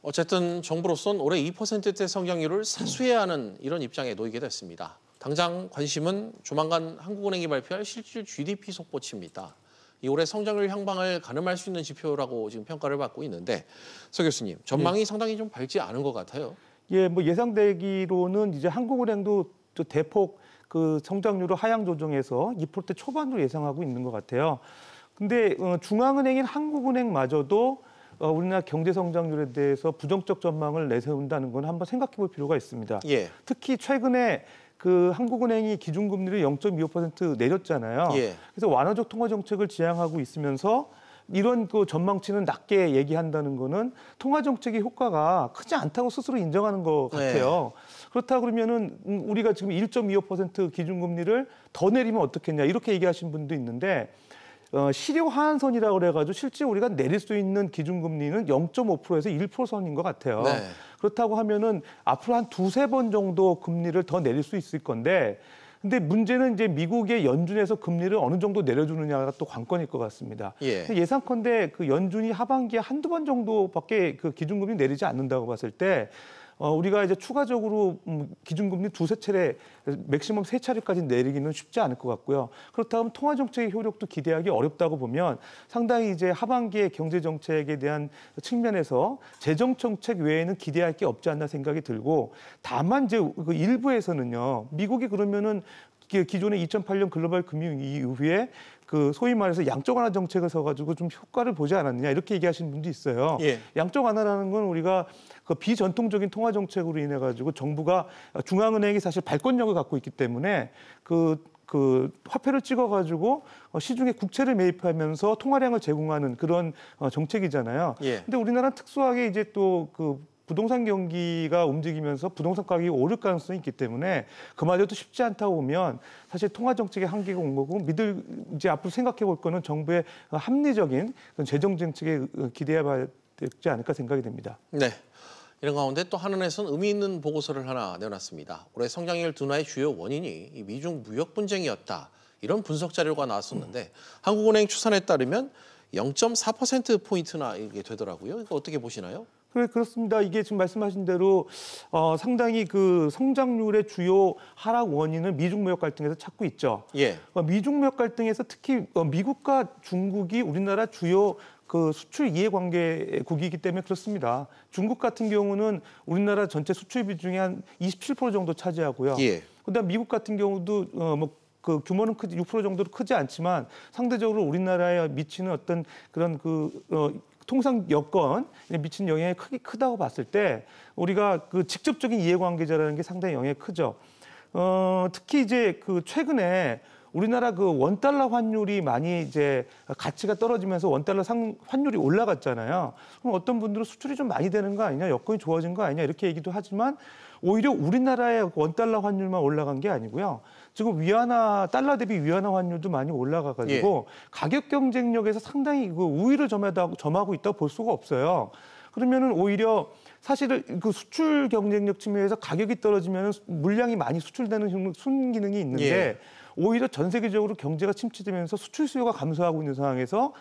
어쨌든 정부로선 올해 2%대 성장률을 사수해야 하는 이런 입장에 놓이게 됐습니다. 당장 관심은 조만간 한국은행이 발표할 실질 GDP 속보치입니다. 이 올해 성장률 향방을 가늠할 수 있는 지표라고 지금 평가를 받고 있는데 서 교수님, 전망이 상당히 좀 밝지 않은 것 같아요. 예, 뭐 예상되기로는 이제 한국은행도 또 대폭 그 성장률을 하향 조정해서 2%대 초반으로 예상하고 있는 것 같아요. 근데 중앙은행인 한국은행마저도 우리나라 경제 성장률에 대해서 부정적 전망을 내세운다는 건 한번 생각해 볼 필요가 있습니다. 예. 특히 최근에 그 한국은행이 기준금리를 0.25% 내렸잖아요. 예. 그래서 완화적 통화 정책을 지향하고 있으면서 이런 그 전망치는 낮게 얘기한다는 거는 통화 정책의 효과가 크지 않다고 스스로 인정하는 것 같아요. 네. 그렇다 그러면은 우리가 지금 1.25% 기준금리를 더 내리면 어떻겠냐 이렇게 얘기하신 분도 있는데 실효 하한선이라고 그래가지고 실제 우리가 내릴 수 있는 기준금리는 0.5%에서 1% 선인 것 같아요. 네. 그렇다고 하면은 앞으로 한 2-3번 정도 금리를 더 내릴 수 있을 건데 근데 문제는 이제 미국의 연준에서 금리를 어느 정도 내려주느냐가 또 관건일 것 같습니다. 예. 예상컨대 그 연준이 하반기에 한두 번 정도밖에 그 기준금리 내리지 않는다고 봤을 때 우리가 이제 추가적으로 기준금리 2-3차례, 맥시멈 3차례까지 내리기는 쉽지 않을 것 같고요. 그렇다면 통화정책의 효력도 기대하기 어렵다고 보면 상당히 이제 하반기의 경제정책에 대한 측면에서 재정정책 외에는 기대할 게 없지 않나 생각이 들고 다만 이제 그 일부에서는요. 미국이 그러면은 기존의 2008년 글로벌 금융위기 이후에 그 소위 말해서 양적 완화 정책을 써가지고 좀 효과를 보지 않았느냐 이렇게 얘기하시는 분도 있어요. 예. 양적 완화라는 건 우리가 그 비전통적인 통화 정책으로 인해 가지고 정부가 중앙은행이 사실 발권력을 갖고 있기 때문에 그 화폐를 찍어가지고 시중에 국채를 매입하면서 통화량을 제공하는 그런 정책이잖아요. 예. 근데 우리나라는 특수하게 이제 또 그 부동산 경기가 움직이면서 부동산 가격이 오를 가능성이 있기 때문에 그마저도 쉽지 않다고 보면 사실 통화 정책의 한계가 온 거고 이제 앞으로 생각해 볼 거는 정부의 합리적인 재정 정책에 기대해봐야 되지 않을까 생각이 됩니다. 네. 이런 가운데 또 한은에서는 의미 있는 보고서를 하나 내놨습니다. 올해 성장률 둔화의 주요 원인이 이 미중 무역 분쟁이었다. 이런 분석 자료가 나왔었는데 한국은행 추산에 따르면 0.4%포인트나 이게 되더라고요. 이거 어떻게 보시나요? 그렇습니다. 이게 지금 말씀하신 대로 상당히 그 성장률의 주요 하락 원인을 미중 무역 갈등에서 찾고 있죠. 예. 미중 무역 갈등에서 특히 미국과 중국이 우리나라 주요 그 수출 이해관계국이기 때문에 그렇습니다. 중국 같은 경우는 우리나라 전체 수출 비중의 한 27% 정도 차지하고요. 예. 그다음 미국 같은 경우도 그 규모는 6% 정도로 크지 않지만 상대적으로 우리나라에 미치는 어떤 그런 통상 여건에 미치는 영향이 크다고 봤을 때 우리가 그 직접적인 이해관계자라는 게 상당히 영향이 크죠. 특히 이제 그 최근에 우리나라 그 원달러 환율이 많이 이제 가치가 떨어지면서 원달러 환율이 올라갔잖아요. 그럼 어떤 분들은 수출이 좀 많이 되는 거 아니냐, 여건이 좋아진 거 아니냐 이렇게 얘기도 하지만 오히려 우리나라의 원달러 환율만 올라간 게 아니고요. 지금 달러 대비 위안화 환율도 많이 올라가가지고 가격 경쟁력에서 상당히 그 우위를 점하고 있다고 볼 수가 없어요. 그러면은 오히려 사실은 그 수출 경쟁력 측면에서 가격이 떨어지면 물량이 많이 수출되는 순기능이 있는데 오히려 전 세계적으로 경제가 침체되면서 수출 수요가 감소하고 있는 상황에서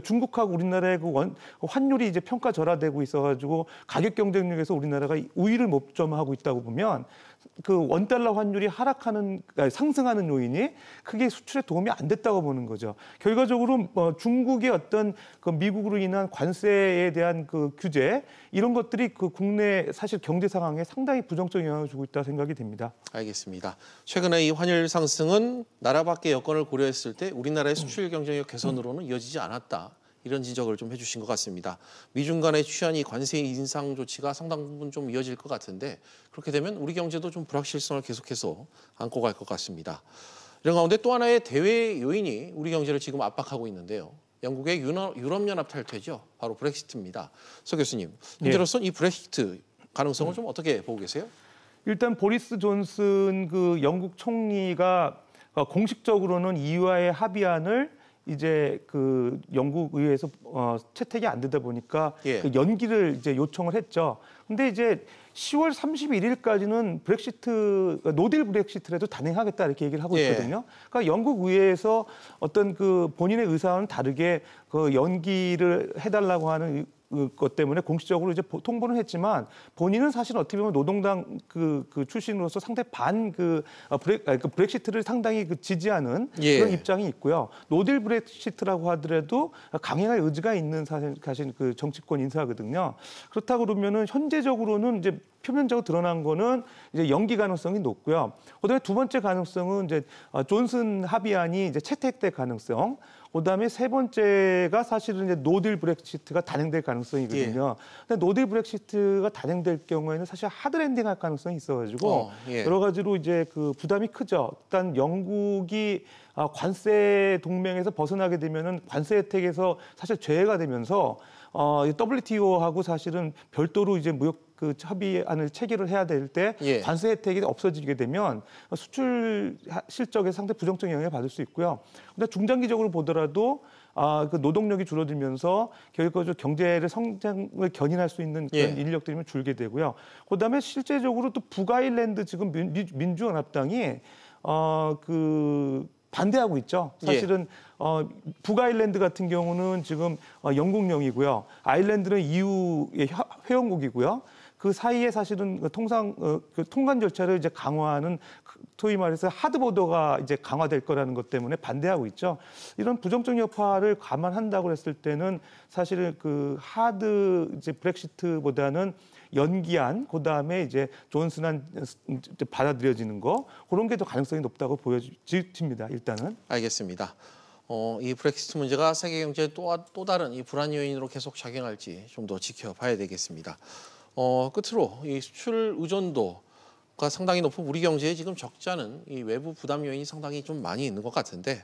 중국하고 우리나라의 그 환율이 이제 평가절하되고 있어가지고 가격 경쟁력에서 우리나라가 우위를 못 점하고 있다고 보면 그 원달러 환율이 상승하는 요인이 크게 수출에 도움이 안 됐다고 보는 거죠. 결과적으로 중국의 어떤 그 미국으로 인한 관세에 대한 그 규제 이런 것들이 그 국내 사실 경제 상황에 상당히 부정적 영향을 주고 있다 생각이 됩니다. 알겠습니다. 최근에 이 환율 상승은 나라 밖의 여건을 고려했을 때 우리나라의 수출 경쟁력 개선으로는 이어지지 않았다. 이런 지적을 좀 해주신 것 같습니다. 미중 간의 취한 이 관세 인상 조치가 상당 부분 좀 이어질 것 같은데 그렇게 되면 우리 경제도 좀 불확실성을 계속해서 안고 갈 것 같습니다. 이런 가운데 또 하나의 대외 요인이 우리 경제를 지금 압박하고 있는데요. 영국의 유럽연합 탈퇴죠. 바로 브렉시트입니다. 서 교수님, 현재로서는 이 브렉시트 가능성을 좀 어떻게 보고 계세요? 일단 보리스 존슨 그 영국 총리가 공식적으로는 EU와의 합의안을 이제 그 영국 의회에서 채택이 안 되다 보니까 그 연기를 이제 요청을 했죠. 근데 이제 10월 31일까지는 노딜 브렉시트라도 단행하겠다 이렇게 얘기를 하고 있거든요. 그러니까 영국 의회에서 어떤 그 본인의 의사와는 다르게 그 연기를 해달라고 하는 것 때문에 공식적으로 이제 통보는 했지만 본인은 사실 어떻게 보면 노동당 그 출신으로서 상당히 브렉시트를 상당히 지지하는 그런 입장이 있고요. 노딜 브렉시트라고 하더라도 강행할 의지가 있는 사실 그 정치권 인사거든요. 그렇다고 그러면은 현재적으로는 이제 표면적으로 드러난 거는 이제 연기 가능성이 높고요. 그다음에 두 번째 가능성은 이제 존슨 합의안이 이제 채택될 가능성. 그다음에 세 번째가 사실은 이제 노딜 브렉시트가 단행될 가능성이거든요. 근데 노딜 브렉시트가 단행될 경우에는 사실 하드랜딩할 가능성이 있어가지고 여러 가지로 이제 그 부담이 크죠. 일단 영국이 관세 동맹에서 벗어나게 되면은 관세 혜택에서 사실 제외가 되면서 WTO하고 사실은 별도로 이제 무역 그 협의안을 체결을 해야 될 때 관세 혜택이 없어지게 되면 수출 실적에 상당히 부정적 영향을 받을 수 있고요. 근데 중장기적으로 보더라도 그 노동력이 줄어들면서 결과적으로 경제를 성장을 견인할 수 있는 그런 인력들이 줄게 되고요. 그다음에 실제적으로 또 북아일랜드 지금 민주연합당이 반대하고 있죠. 사실은 북아일랜드 같은 경우는 지금 영국령이고요. 아일랜드는 EU의 회원국이고요. 그 사이에 사실은 통관 절차를 이제 강화하는 소위 말해서 하드보더가 이제 강화될 거라는 것 때문에 반대하고 있죠. 이런 부정적 여파를 감안한다고 했을 때는 사실은 그 하드 이제 브렉시트보다는 연기안, 그다음에 이제 존슨안 받아들여지는 거 그런 게 더 가능성이 높다고 보여집니다. 일단은. 알겠습니다. 이 브렉시트 문제가 세계 경제에 또 다른 이 불안 요인으로 계속 작용할지 좀 더 지켜봐야 되겠습니다. 끝으로 이 수출 의존도가 상당히 높은 우리 경제에 지금 적자는 이 외부 부담 요인이 상당히 좀 많이 있는 것 같은데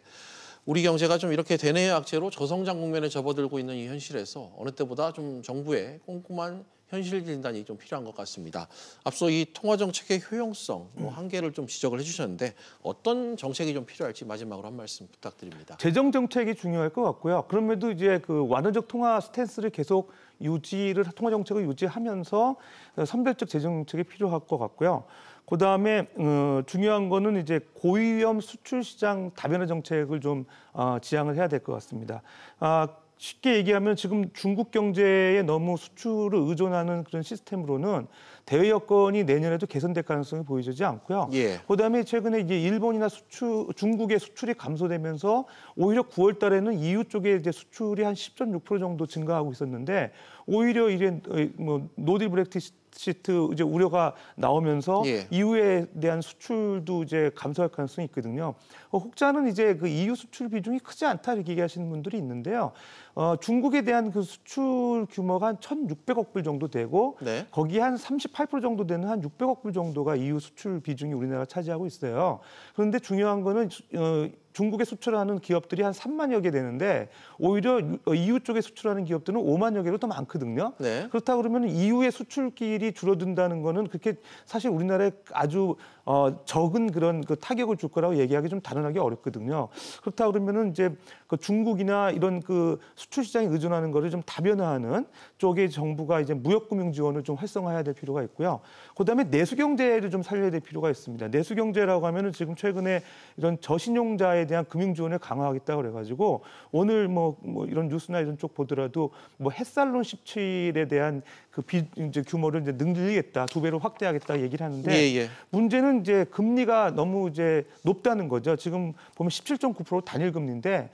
우리 경제가 좀 이렇게 대내외 악재로 저성장 국면에 접어들고 있는 이 현실에서 어느 때보다 좀 정부의 꼼꼼한 현실 진단이 좀 필요한 것 같습니다. 앞서 이 통화 정책의 효용성, 한계를 좀 지적을 해주셨는데 어떤 정책이 좀 필요할지 마지막으로 한 말씀 부탁드립니다. 재정 정책이 중요할 것 같고요. 그럼에도 이제 그 완화적 통화 스탠스를 계속 통화 정책을 유지하면서 선별적 재정 정책이 필요할 것 같고요. 그다음에 중요한 거는 이제 고위험 수출 시장 다변화 정책을 좀 지향을 해야 될 것 같습니다. 쉽게 얘기하면 지금 중국 경제에 너무 수출을 의존하는 그런 시스템으로는 대외 여건이 내년에도 개선될 가능성이 보이지 않고요. 그다음에 최근에 이제 일본이나 중국의 수출이 감소되면서 오히려 9월 달에는 EU 쪽에 이제 수출이 한 10.6% 정도 증가하고 있었는데 오히려 이제 노딜 브렉시트 데피시트 이제 우려가 나오면서 예. EU에 대한 수출도 이제 감소할 가능성이 있거든요. 혹자는 이제 그 EU 수출 비중이 크지 않다 이렇게 얘기하시는 분들이 있는데요. 중국에 대한 그 수출 규모가 한 1,600억 불 정도 되고 네. 거기에 한 38% 정도 되는 한 600억 불 정도가 EU 수출 비중이 우리나라가 차지하고 있어요. 그런데 중요한 거는 중국에 수출하는 기업들이 한 3만여 개 되는데 오히려 EU 쪽에 수출하는 기업들은 5만여 개로 더 많거든요. 네. 그렇다 그러면 EU의 수출길이 줄어든다는 거는 그렇게 사실 우리나라에 아주 적은 그런 그 타격을 줄 거라고 얘기하기 좀 단언하기 어렵거든요. 그렇다 그러면은 이제 그 중국이나 이런 그 수출 시장에 의존하는 거를 좀 다변화하는 쪽에 정부가 이제 무역금융 지원을 좀 활성화해야 될 필요가 있고요. 그다음에 내수 경제를 좀 살려야 될 필요가 있습니다. 내수 경제라고 하면은 지금 최근에 이런 저신용자에 대한 금융 지원을 강화하겠다 그래가지고 오늘 뭐 이런 뉴스나 이런 쪽 보더라도 뭐 햇살론 17에 대한 그 이제 규모를 이제 늘리겠다, 2배로 확대하겠다 얘기를 하는데 예. 문제는 이제 금리가 너무 이제 높다는 거죠. 지금 보면 17.9% 단일 금리인데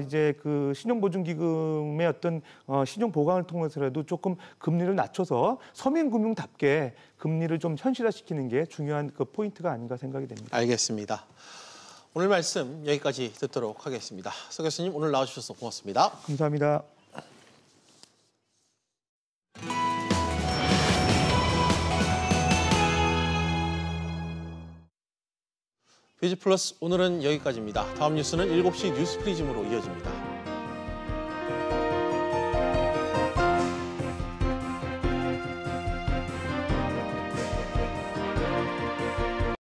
이제 그 신용보증기금의 어떤 신용 보강을 통해서라도 조금 금리를 낮춰서 서민금융답게 금리를 좀 현실화시키는 게 중요한 그 포인트가 아닌가 생각이 됩니다. 알겠습니다. 오늘 말씀 여기까지 듣도록 하겠습니다. 서 교수님 오늘 나와주셔서 고맙습니다. 감사합니다. 뷰지 플러스 오늘은 여기까지입니다. 다음 뉴스는 7시 뉴스 프리즘으로 이어집니다.